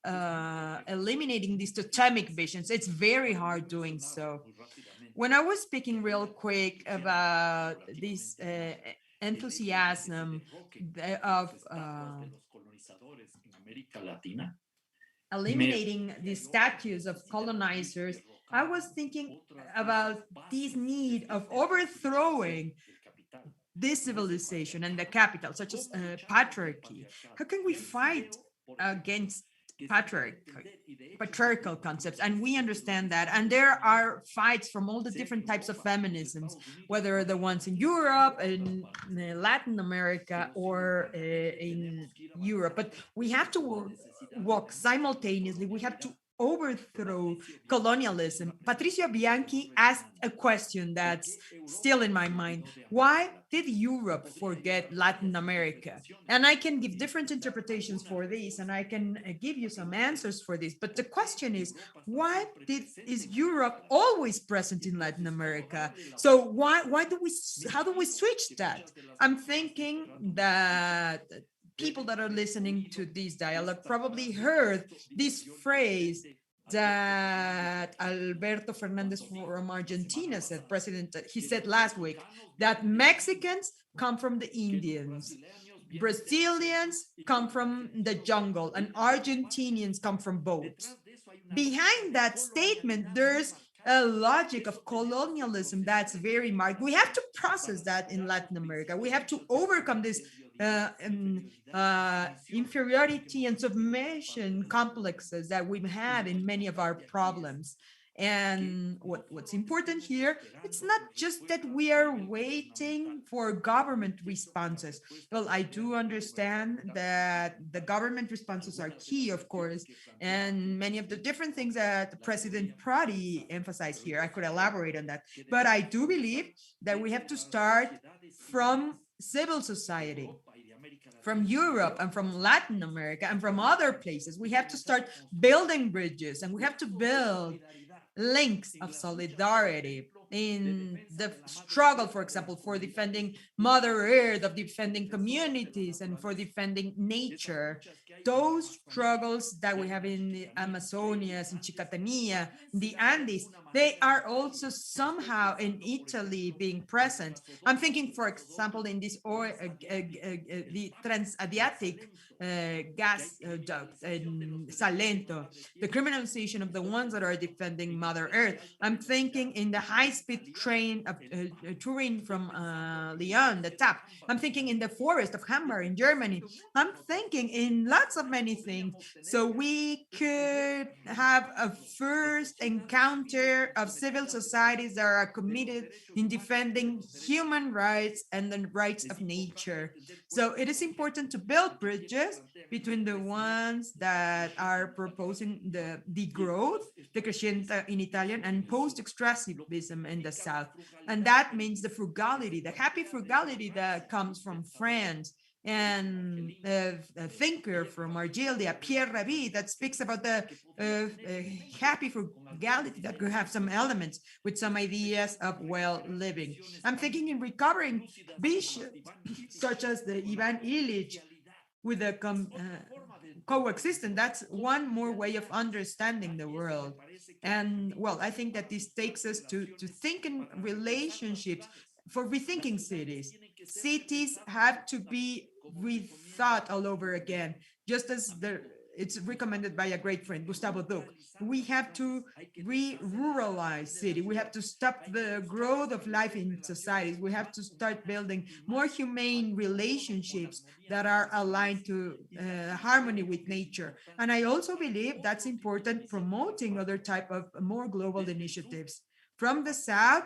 eliminating these totemic visions. It's very hard doing so. When I was speaking real quick about this enthusiasm of eliminating the statues of colonizers, I was thinking about this need of overthrowing this civilization and the capital, such as patriarchy. How can we fight against patriarchal concepts? And we understand that. And there are fights from all the different types of feminisms, whether the ones in Europe, in Latin America, or in Europe. But we have to walk simultaneously. We have to overthrow colonialism. Patricia Bianchi asked a question that's still in my mind. Why did Europe forget Latin America? And I can give different interpretations for this, and I can give you some answers for this. But the question is, is Europe always present in Latin America? So how do we switch that? I'm thinking that people that are listening to this dialogue probably heard this phrase that Alberto Fernandez from Argentina said, President, he said last week, that Mexicans come from the Indians, Brazilians come from the jungle, and Argentinians come from boats. Behind that statement, there's a logic of colonialism that's very marked. We have to process that in Latin America. We have to overcome this inferiority and submission complexes that we've had in many of our problems. And what's important here, it's not just that we are waiting for government responses. Well, I do understand that the government responses are key, of course, and many of the different things that President Prodi emphasized here, I could elaborate on that. But I do believe that we have to start from civil society, from Europe and from Latin America and from other places. We have to start building bridges, and we have to build links of solidarity in the struggle, for example, for defending Mother Earth, of defending communities, and for defending nature. Those struggles that we have in the Amazonias, in Chicatania, the Andes, they are also somehow in Italy being present. I'm thinking, for example, in this the Trans-Adriatic gas duct in Salento, the criminalization of the ones that are defending Mother Earth. I'm thinking in the high-speed train of Turin from Lyon, the TAP. I'm thinking in the forest of Hamburg in Germany. I'm thinking in lots of many things. So we could have a first encounter of civil societies that are committed in defending human rights and the rights of nature. So it is important to build bridges between the ones that are proposing the degrowth, decrescente in Italian, and post-extractivism in the South. And that means the frugality, the happy frugality that comes from France. And a thinker from Argelia, Pierre Rabhi, that speaks about the happy frugality that could have some elements with some ideas of well living. I'm thinking in recovering bishops such as the Ivan Illich with the coexistence. That's one more way of understanding the world. And well, I think that this takes us to think in relationships for rethinking cities. Cities have to be rethought all over again, just as it's recommended by a great friend, Gustavo Duc. We have to re-ruralize city. We have to stop the growth of life in societies. We have to start building more humane relationships that are aligned to harmony with nature. And I also believe that's important, promoting other type of more global initiatives. From the South,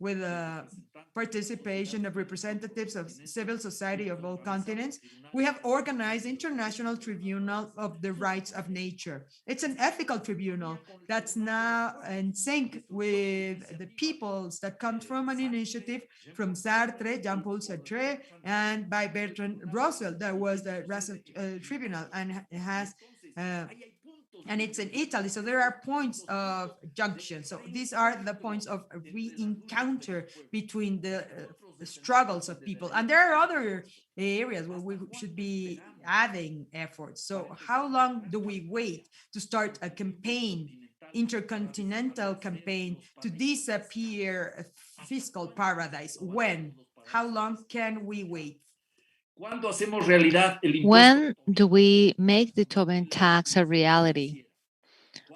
with the participation of representatives of civil society of all continents, we have organized International Tribunal of the Rights of Nature. It's an ethical tribunal that's now in sync with the peoples that comes from an initiative from Sartre, Jean-Paul Sartre, and by Bertrand Russell. That was the Russell Tribunal, and it has and it's in Italy. So there are points of junction. So these are the points of re-encounter between the struggles of people. And there are other areas where we should be adding efforts. So how long do we wait to start a campaign, intercontinental campaign, to disappear fiscal paradise? When? How long can we wait? When do we make the Tobin tax a reality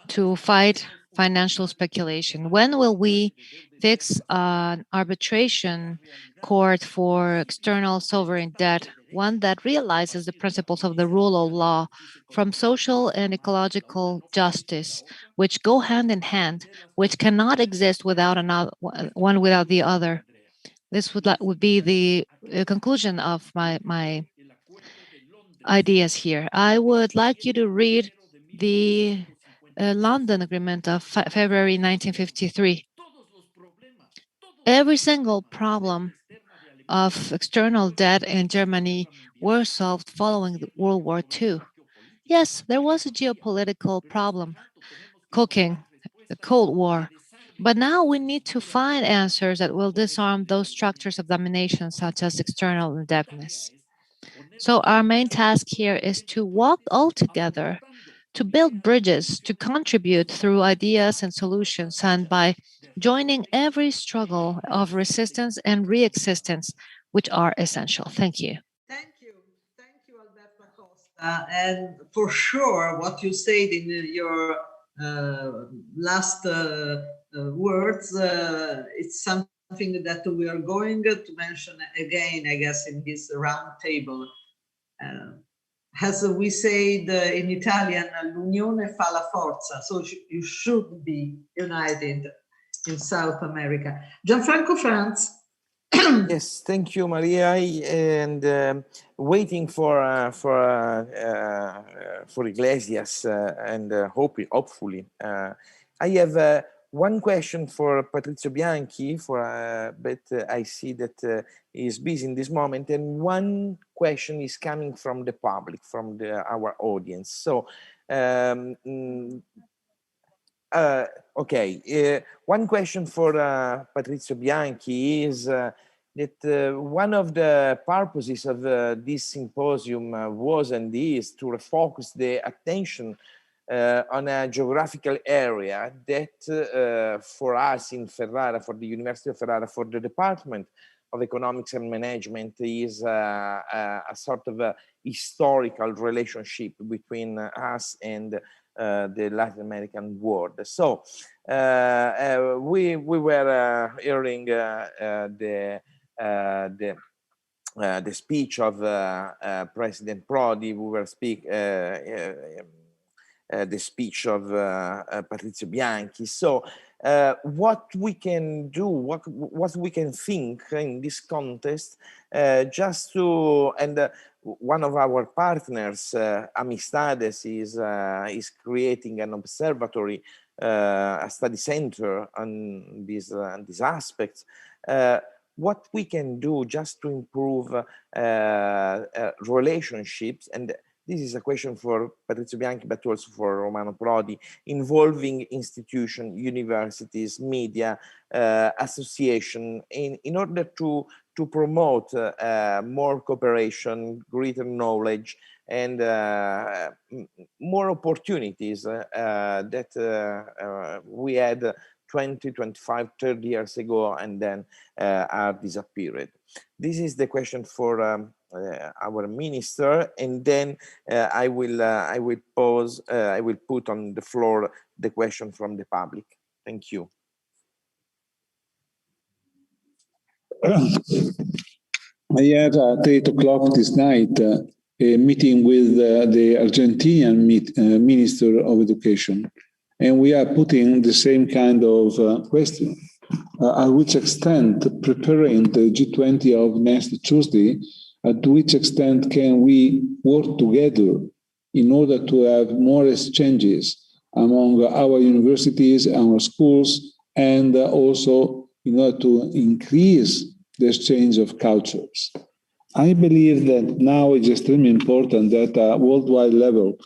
to fight financial speculation? When will we fix an arbitration court for external sovereign debt, one that realizes the principles of the rule of law from social and ecological justice, which go hand in hand, which cannot exist without another, one without the other? This would be the conclusion of my ideas here. I would like you to read the London Agreement of February 1953. Every single problem of external debt in Germany were solved following World War II. Yes, there was a geopolitical problem, cooking, the Cold War. But now we need to find answers that will disarm those structures of domination, such as external indebtedness. So our main task here is to walk all together, to build bridges, to contribute through ideas and solutions, and by joining every struggle of resistance and re-existence, which are essential. Thank you. Thank you, Alberto Acosta. And for sure, what you said in your last words, it's something that we are going to mention again, I guess, in this round table. As we said in Italian, l'unione fa la forza. So you should be united in South America. Gianfranco Franz. Yes, thank you, Maria. And waiting for Iglesias and hopefully, I have one question for Patrizio Bianchi, but I see that he's busy in this moment, and one question is coming from the public, from our audience. So, okay, one question for Patrizio Bianchi is that one of the purposes of this symposium was and is to refocus the attention on a geographical area that for us in Ferrara, for the University of Ferrara, for the Department of Economics and Management is a sort of a historical relationship between us and the Latin American world. So we were hearing the speech of President Prodi. We were the speech of Patrizio Bianchi. So what we can do, what we can think in this context, just to, and one of our partners, Amistades, is creating an observatory, a study center on these aspects. What we can do just to improve relationships, and this is a question for Patrizio Bianchi, but also for Romano Prodi, involving institutions, universities, media, association, in order to promote more cooperation, greater knowledge, and more opportunities that we had 20, 25, 30 years ago, and then are disappeared. This is the question for our minister, and then I will put on the floor the question from the public. Thank you. I had at 8 o'clock this night a meeting with the Argentinian Minister of Education, and we are putting the same kind of question. At which extent, preparing the G20 of next Tuesday, to which extent can we work together in order to have more exchanges among our universities, our schools, and also in order to increase the exchange of cultures? I believe that now it's extremely important that at a worldwide level,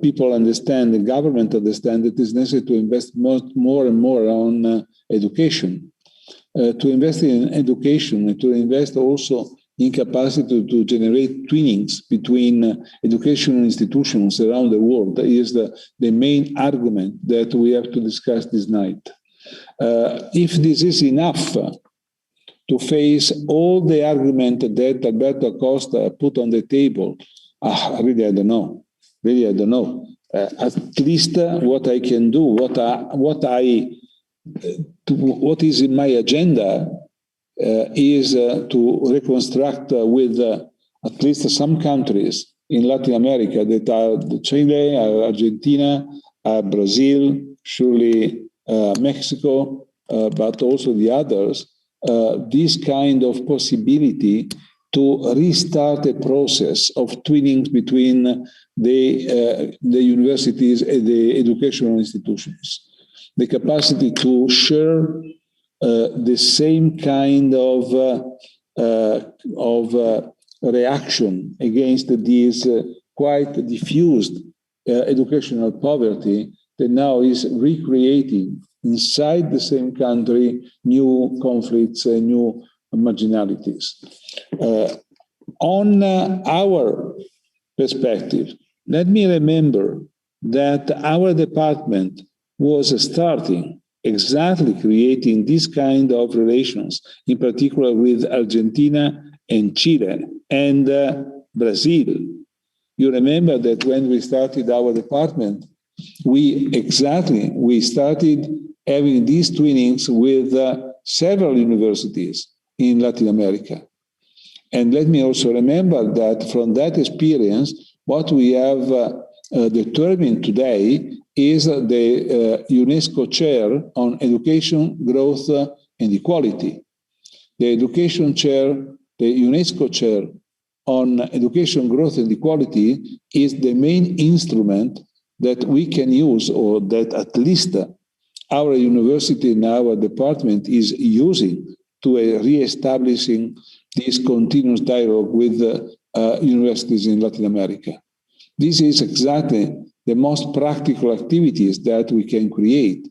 people understand, the government understand that it's necessary to invest more and more on education. To invest in education and to invest also in capacity to generate twinnings between educational institutions around the world is the main argument that we have to discuss this night. If this is enough to face all the argument that Alberto Acosta put on the table, really, I don't know. Really, I don't know. At least what I can do, what is in my agenda is to reconstruct with at least some countries in Latin America that are Chile, Argentina, Brazil, surely Mexico, but also the others, this kind of possibility to restart a process of twinning between the universities and the educational institutions. The capacity to share the same kind of reaction against this quite diffused educational poverty that now is recreating inside the same country new conflicts and new marginalities. On our perspective, let me remember that our department was starting exactly creating this kind of relations, in particular with Argentina and Chile and Brazil. You remember that when we started our department, we started having these twinnings with several universities in Latin America. And let me also remember that from that experience, what we have determined today is the UNESCO chair on education, growth, and equality. The education chair, the UNESCO chair on education, growth, and equality is the main instrument that we can use, or that at least our university and our department is using to re-establishing this continuous dialogue with universities in Latin America. This is exactly the most practical activities that we can create.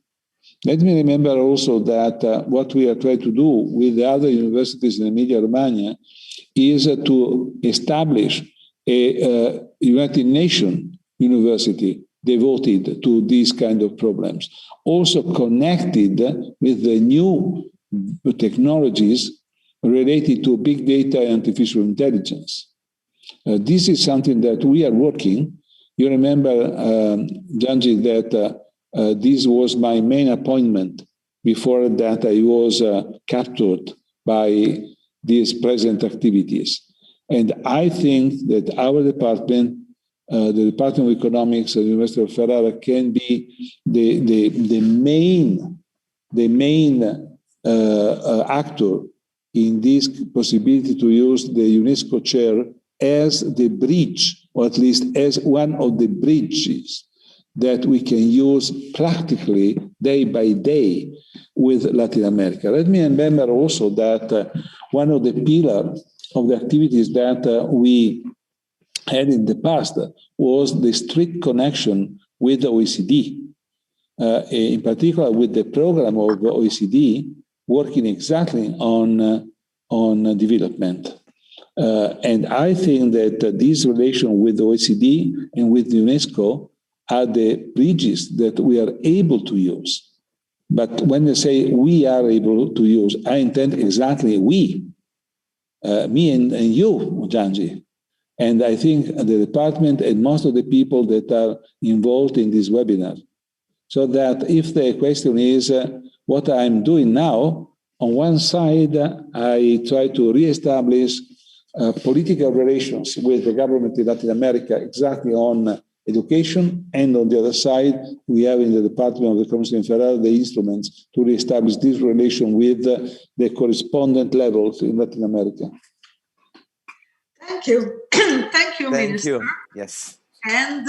Let me remember also that what we are trying to do with the other universities in Emilia-Romagna is to establish a United Nations university devoted to these kind of problems, also connected with the new technologies related to big data and artificial intelligence. This is something that we are working. You remember, Janji, that this was my main appointment before that I was captured by these present activities. And I think that our department, the Department of Economics at the University of Ferrara, can be the main actor in this possibility to use the UNESCO chair as the bridge, or at least as one of the bridges that we can use practically day by day with Latin America. Let me remember also that one of the pillars of the activities that we had in the past was the strict connection with the OECD, in particular with the program of the OECD working exactly on development. And I think that this relation with the OECD and with UNESCO are the bridges that we are able to use. But when I say we are able to use, I intend exactly we, me and you, Janji. And I think the department and most of the people that are involved in this webinar. So that if the question is what I'm doing now, on one side, I try to reestablish political relations with the government in Latin America exactly on education, and on the other side, we have in the Department of Economics in Ferrara the instruments to reestablish this relation with the correspondent levels in Latin America. Thank you. Thank you, Minister. Yes. And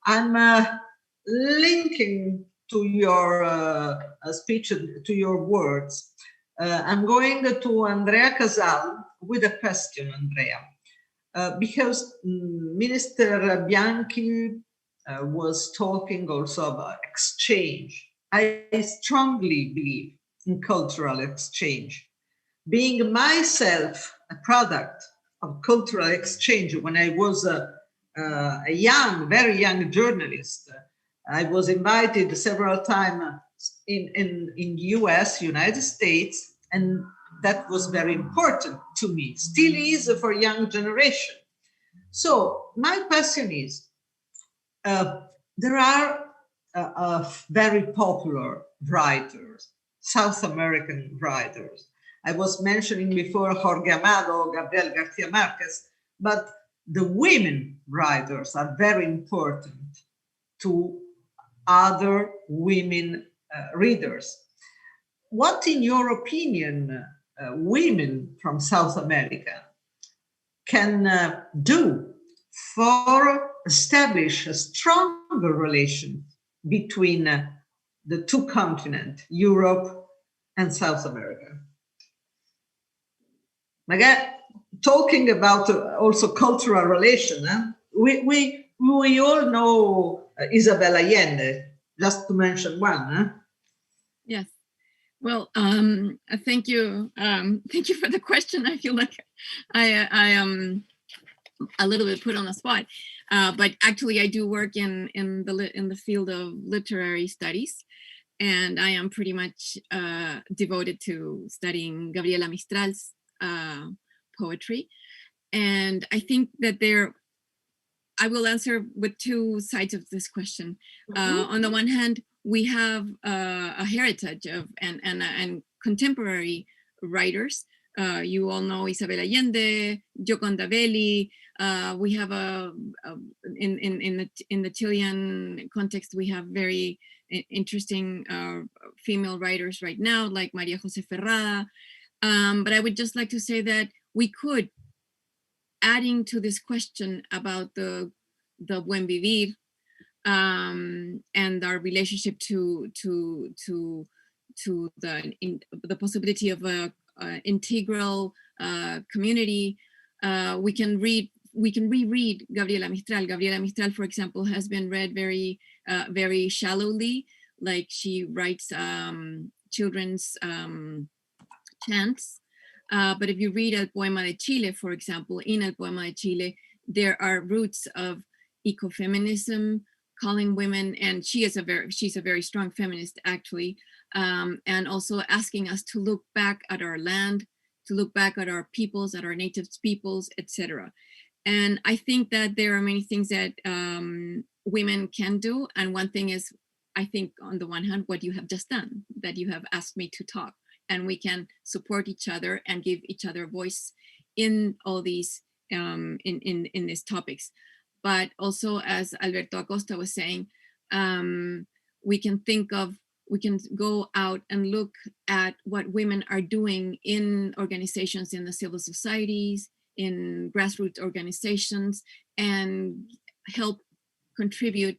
I'm linking to your speech, to your words. I'm going to Andrea Casal with a question, Andrea. Because Minister Bianchi was talking also about exchange. I strongly believe in cultural exchange. Being myself a product of cultural exchange, when I was a young, very young journalist, I was invited several times in US, United States, and that was very important to me, still is for young generation. So my question is, there are very popular writers, South American writers. I was mentioning before Jorge Amado, Gabriel Garcia Marquez, but the women writers are very important to other women readers. What, in your opinion, women from South America can do for establish a stronger relation between the two continents, Europe and South America? Again, talking about also cultural relation, we all know Isabel Allende, just to mention one. Yes. Well, thank you. Thank you for the question. I feel like I am a little bit put on the spot, but actually I do work in the field of literary studies, and I am pretty much devoted to studying Gabriela Mistral's poetry. And I think that I will answer with two sides of this question. On the one hand, we have a heritage of and contemporary writers. You all know Isabel Allende, Gioconda Belli. We have in the Chilean context, we have very interesting female writers right now, like Maria Jose Ferrada. But I would just like to say that we could, adding to this question about the Buen Vivir and our relationship to the possibility of a integral community, we can reread Gabriela Mistral. Gabriela Mistral, for example, has been read very very shallowly, like she writes children's chants. But if you read El Poema de Chile, for example, in El Poema de Chile, there are roots of ecofeminism, calling women, and she's a very strong feminist, actually, and also asking us to look back at our land, to look back at our peoples, at our native peoples, etc. And I think that there are many things that women can do. And one thing is, I think, on the one hand, what you have just done, that you have asked me to talk, and we can support each other and give each other a voice in all these in these topics. But also, as Alberto Acosta was saying, we can go out and look at what women are doing in organizations, in the civil societies, in grassroots organizations, and help contribute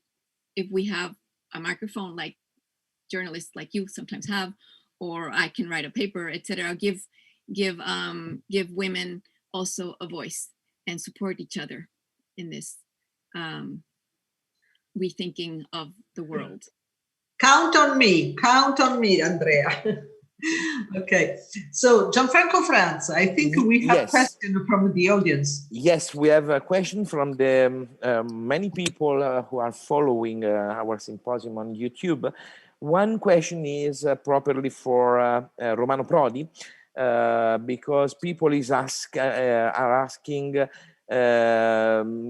if we have a microphone, like journalists like you sometimes have, or I can write a paper, etc. Give women also a voice and support each other in this rethinking of the world. Count on me, Andrea. Okay, so Gianfranco Franz, I think we have a question from the audience. Yes, we have a question from the many people who are following our symposium on YouTube. One question is properly for Romano Prodi, because people are asking,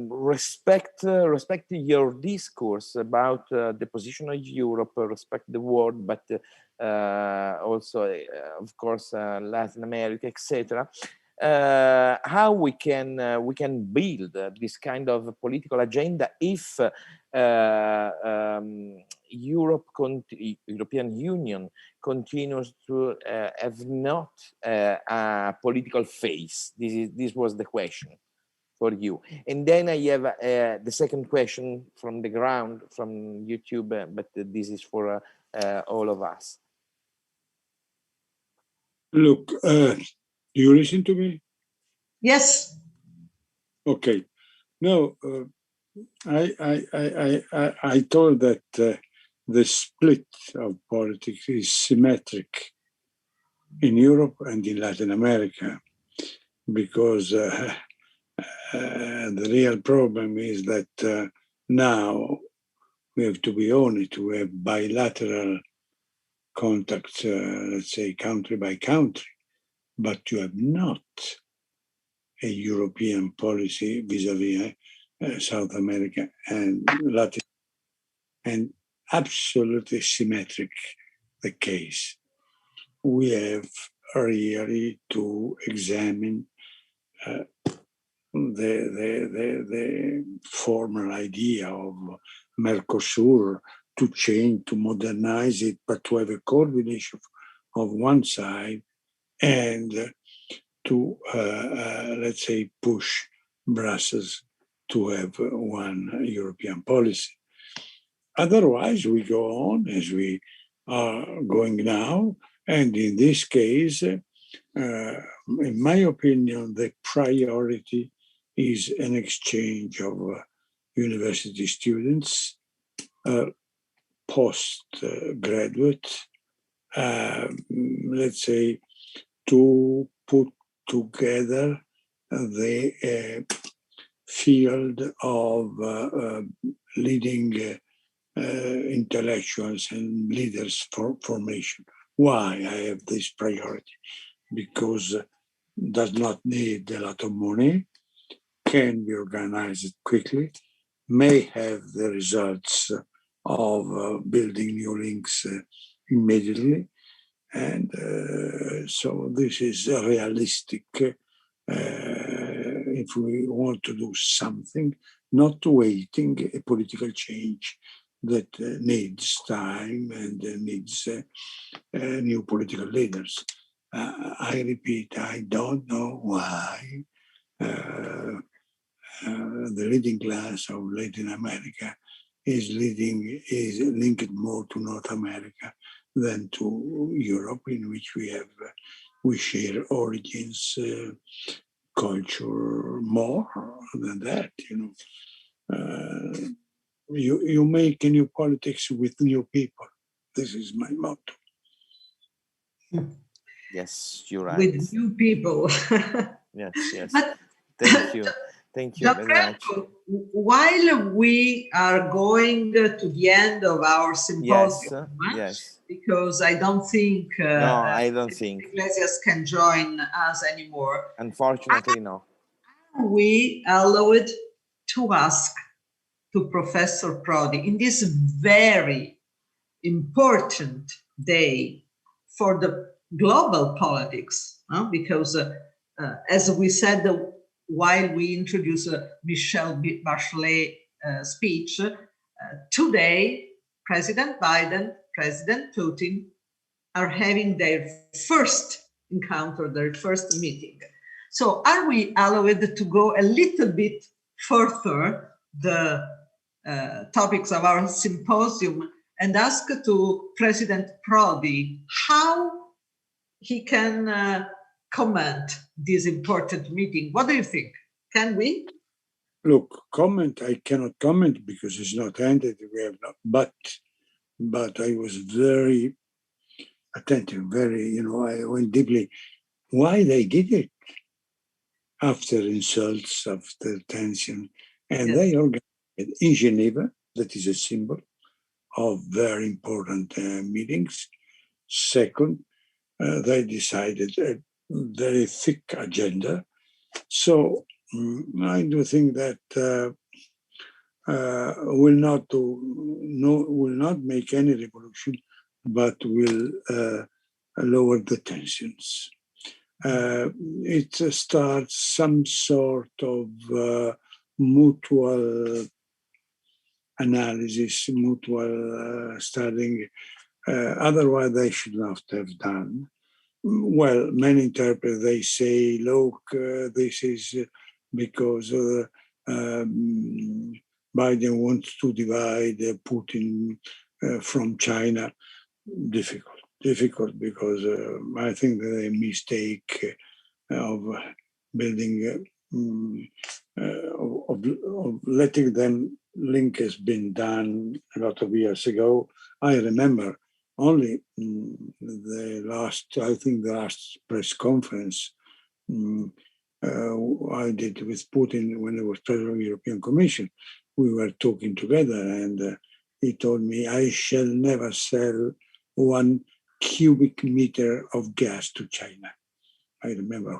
respect your discourse about the position of Europe, respect the world, but also, of course, Latin America, etc. How we can build this kind of political agenda if European Union continues to have not a political face. This was the question for you. And then I have the second question from the ground, from YouTube, but this is for all of us. Look, do you listen to me? Yes. Okay. No, I told that the split of politics is symmetric in Europe and in Latin America, because the real problem is that now we have to be honest, to have bilateral contacts, let's say country by country, but you have not a European policy vis-a-vis South America and Latin, and absolutely symmetric the case. We have really to examine the former idea of Mercosur, to change, to modernize it, but to have a coordination of one side, and to, let's say, push Brussels to have one European policy. Otherwise, we go on as we are going now. And in this case, in my opinion, the priority is an exchange of university students, postgraduate, let's say, to put together the field of leading intellectuals and leaders for formation. Why I have this priority? Because it does not need a lot of money, can be organized quickly, may have the results of building new links immediately. And so this is realistic if we want to do something, not waiting a political change that needs time and needs new political leaders. I repeat, I don't know why the leading class of Latin America is linked more to North America than to Europe, in which we share origins, culture more than that. You make a new politics with new people. This is my motto. Yes, you're right. With new people. Yes. But Thank you. Thank you very much. While we are going to the end of our symposium, yes. because I don't think I don't think Iglesias can join us anymore. Unfortunately, no. We allowed to ask to Professor Prodi in this very important day for the global politics, because as we said while we introduced Michelle Bachelet speech, today President Biden, President Putin are having their first encounter, their first meeting. So are we allowed to go a little bit further the topics of our symposium and ask to President Prodi how he can comment this important meeting? What do you think? Can we? Look, I cannot comment because it's not ended. We have not, but I was very attentive, I went deeply. Why they did it? After insults, after tension, and they organized in Geneva, that is a symbol of very important meetings. Second, they decided a very thick agenda. So I do think that will not make any revolution, but will lower the tensions. It starts some sort of mutual analysis, mutual studying. Otherwise, they should not have done. Well, many interpreters, they say, look, this is because Biden wants to divide Putin from China. Difficult because I think that a mistake of building of letting them link has been done a lot of years ago. I remember only the last press conference I did with Putin when I was president of the European Commission. We were talking together, and he told me, I shall never sell 1 cubic meter of gas to China. I remember,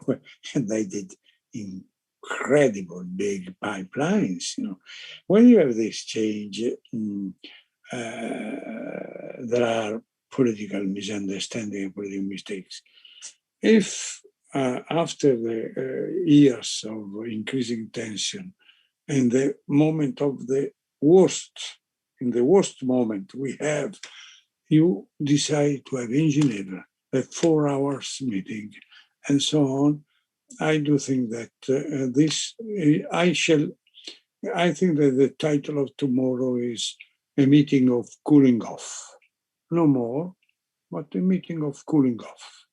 and they did incredible big pipelines. When you have this change, there are political misunderstanding and political mistakes. If after the years of increasing tension and the moment of the worst, in the worst moment we have, you decide to have in Geneva a 4 hours meeting and so on, I do think that I think that the title of tomorrow is a meeting of cooling off. No more, but a meeting of cooling off.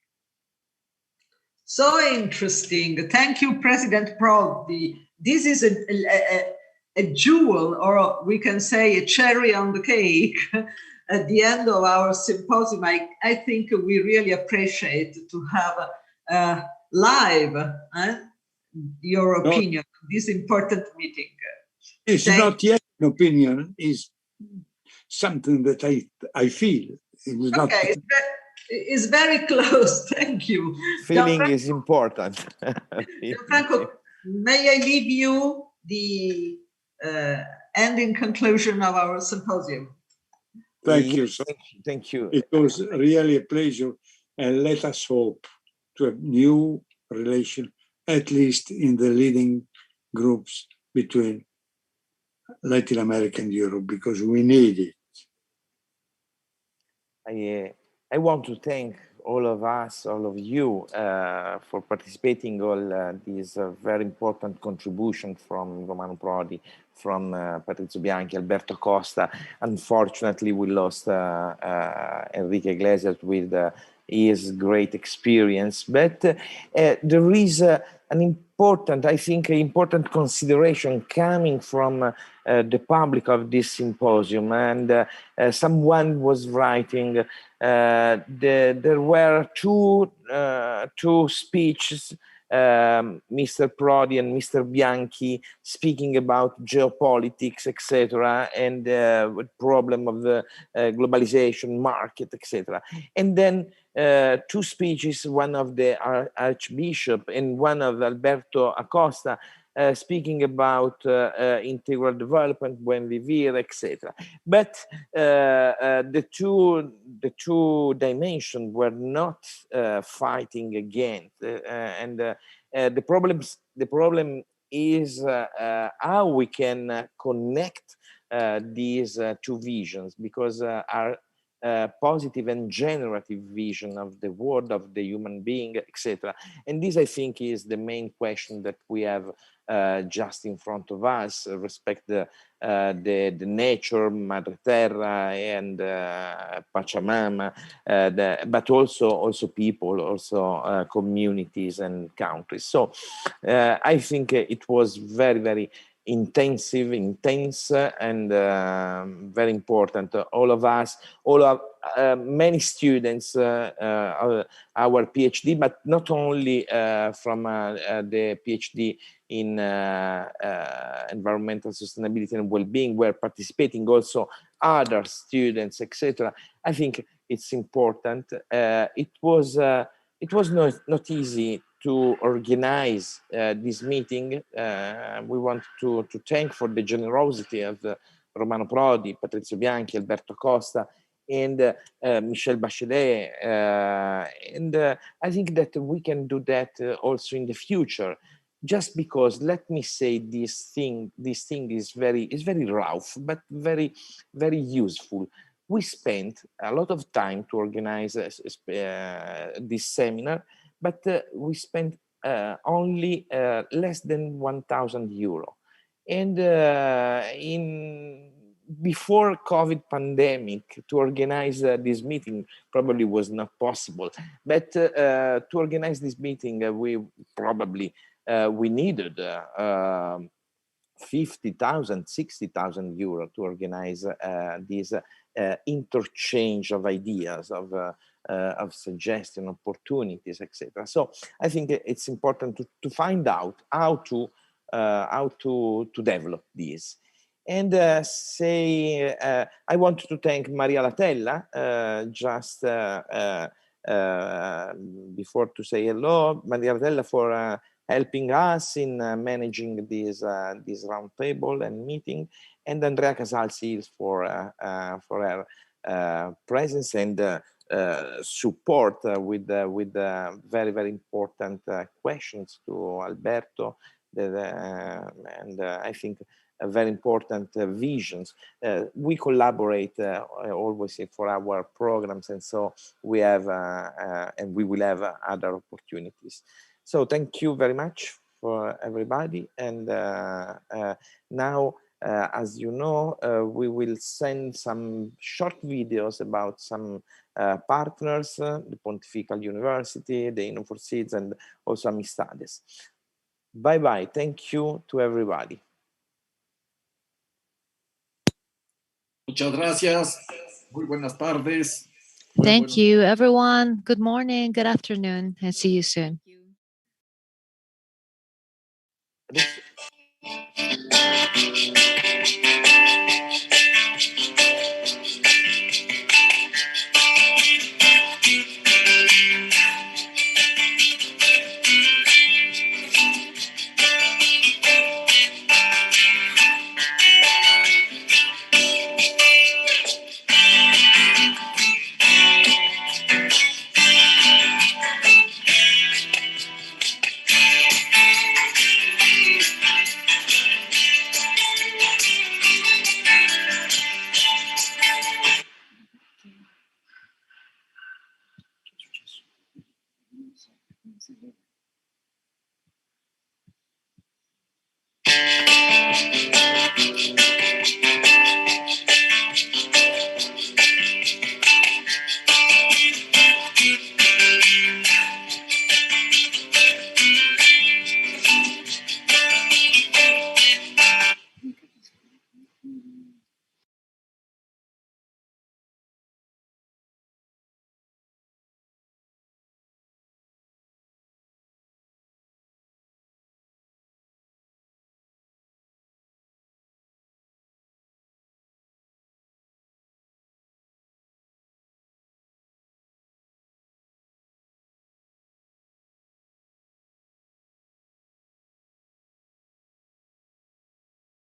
So interesting. Thank you, President Prodi. This is a jewel, or we can say a cherry on the cake at the end of our symposium. I think we really appreciate to have live your opinion on this important meeting. It's not yet an opinion, it's something that I feel. It was not. It's very close. Thank you. Feeling is important. Gianfranco, may I leave you the ending conclusion of our symposium? Thank you. Thank you. It was really a pleasure, and let us hope to have new relation, at least in the leading groups between Latin America and Europe, because we need it. I want to thank all of us, all of you, for participating all these very important contribution from Romano Prodi, from Patrizio Bianchi, Alberto Costa. Unfortunately, we lost Enrique Iglesias with his great experience, but there is an important consideration coming from the public of this symposium, and someone was writing there were two speeches, Mr. Prodi and Mr. Bianchi, speaking about geopolitics, etc., and the problem of the globalization market, etc. And then 2 speeches, one of the Archbishop and one of Alberto Acosta, speaking about integral development, Buen Vivir, etc. But the two dimensions were not fighting against, and the problem is how we can connect these 2 visions, because our positive and generative vision of the world, of the human being, etc. And this, I think, is the main question that we have just in front of us. Respect the nature, Madre Terra, and Pachamama, but also people, also communities and countries. So I think it was very, very intense, and very important. All of us, many students, our PhD, but not only from the PhD in environmental sustainability and well-being, were participating also other students, etc. I think it's important. It was not easy to organize this meeting. We want to thank for the generosity of Romano Prodi, Patrizio Bianchi, Alberto Costa, and Michelle Bachelet. And I think that we can do that also in the future. Just because, let me say, this thing is very rough, but very, very useful. We spent a lot of time to organize this seminar, but we spent only less than 1,000 euro. And before COVID pandemic, to organize this meeting probably was not possible. But to organize this meeting, we probably we needed 50,000, 60,000 euro to organize this interchange of ideas, of suggestion, opportunities, etc. So I think it's important to find out how to develop this. And I want to thank Maria Latella just before to say hello, Maria Latella, for helping us in managing this roundtable and meeting, and Andrea Casalsi for her presence and support with very, very important questions to Alberto, and I think very important visions. We collaborate always for our programs, and so we have and we will have other opportunities. So thank you very much for everybody. And now, as you know, we will send some short videos about some partners, the Pontifical University, the Inno4Seeds, and also Amistades. Bye-bye. Thank you to everybody. Muchas gracias. Muy buenas tardes. Thank you, everyone. Good morning, good afternoon, and see you soon.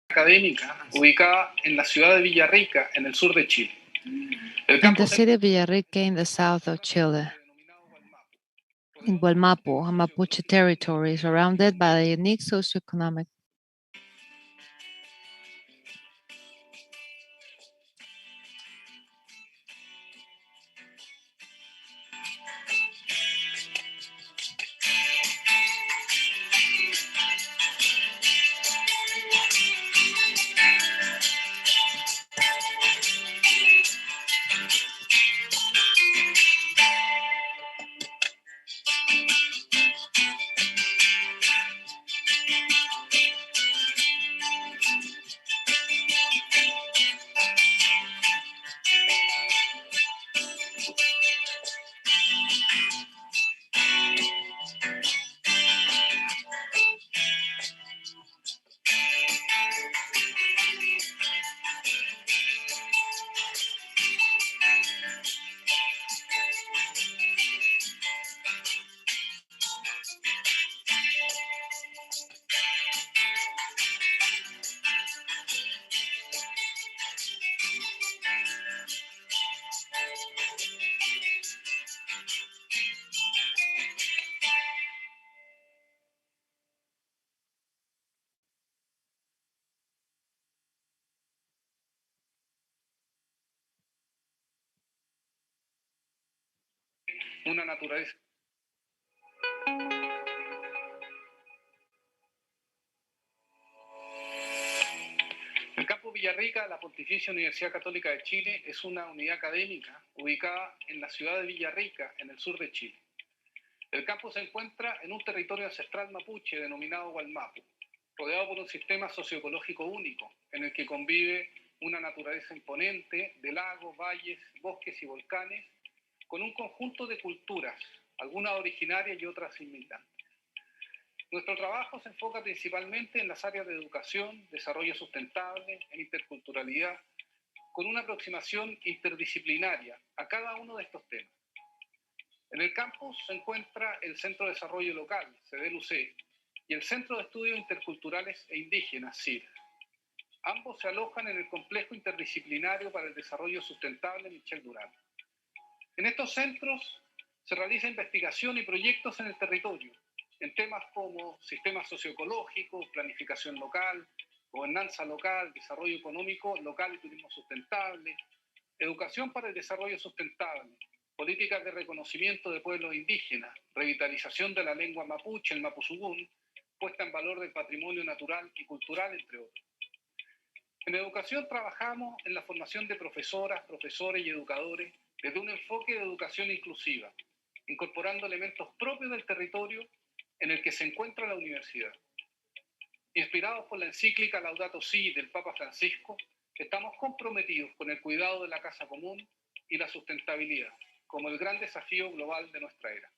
Académica ubicada en la ciudad de Villarrica, en el sur de Chile. In the city of Villarrica, in the south of Chile, in Gualmapu, a Mapuche territory, surrounded by a unique socioeconomic una naturaleza. El campus Villarrica, la Pontificia Universidad Católica de Chile, es una unidad académica ubicada en la ciudad de Villarrica, en el sur de Chile. El campus se encuentra en un territorio ancestral mapuche denominado Gualmapu, rodeado por un sistema socioecológico único, en el que convive una naturaleza imponente de lagos, valles, bosques y volcanes, con un conjunto de culturas, algunas originarias y otras inmigrantes. Nuestro trabajo se enfoca principalmente en las áreas de educación, desarrollo sustentable e interculturalidad, con una aproximación interdisciplinaria a cada uno de estos temas. En el campus se encuentra el Centro de Desarrollo Local, CDLUC, y el Centro de Estudios Interculturales e Indígenas, CID. Ambos se alojan en el Complejo Interdisciplinario para el Desarrollo Sustentable Michel Durán. En estos centros se realiza investigación y proyectos en el territorio, en temas como sistemas socioecológicos, planificación local, gobernanza local, desarrollo económico local y turismo sustentable, educación para el desarrollo sustentable, políticas de reconocimiento de pueblos indígenas, revitalización de la lengua mapuche, el mapuzungún, puesta en valor del patrimonio natural y cultural, entre otros. En educación trabajamos en la formación de profesoras, profesores y educadores desde un enfoque de educación inclusiva, incorporando elementos propios del territorio en el que se encuentra la universidad. Inspirados por la encíclica Laudato Si del Papa Francisco, estamos comprometidos con el cuidado de la casa común y la sustentabilidad como el gran desafío global de nuestra era.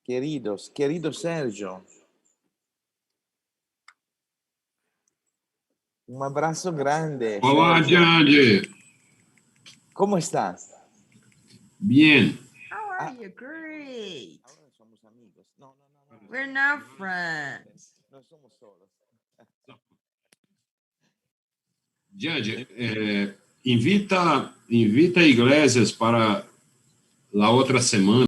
Querido Sergio, un abrazo grande. Olá, Sergio. Jade. ¿Cómo estás? Bien. How are you? Great. Ahora somos amigos. No. We're now friends. No somos solos. Jade, invita Iglesias para la outra semana.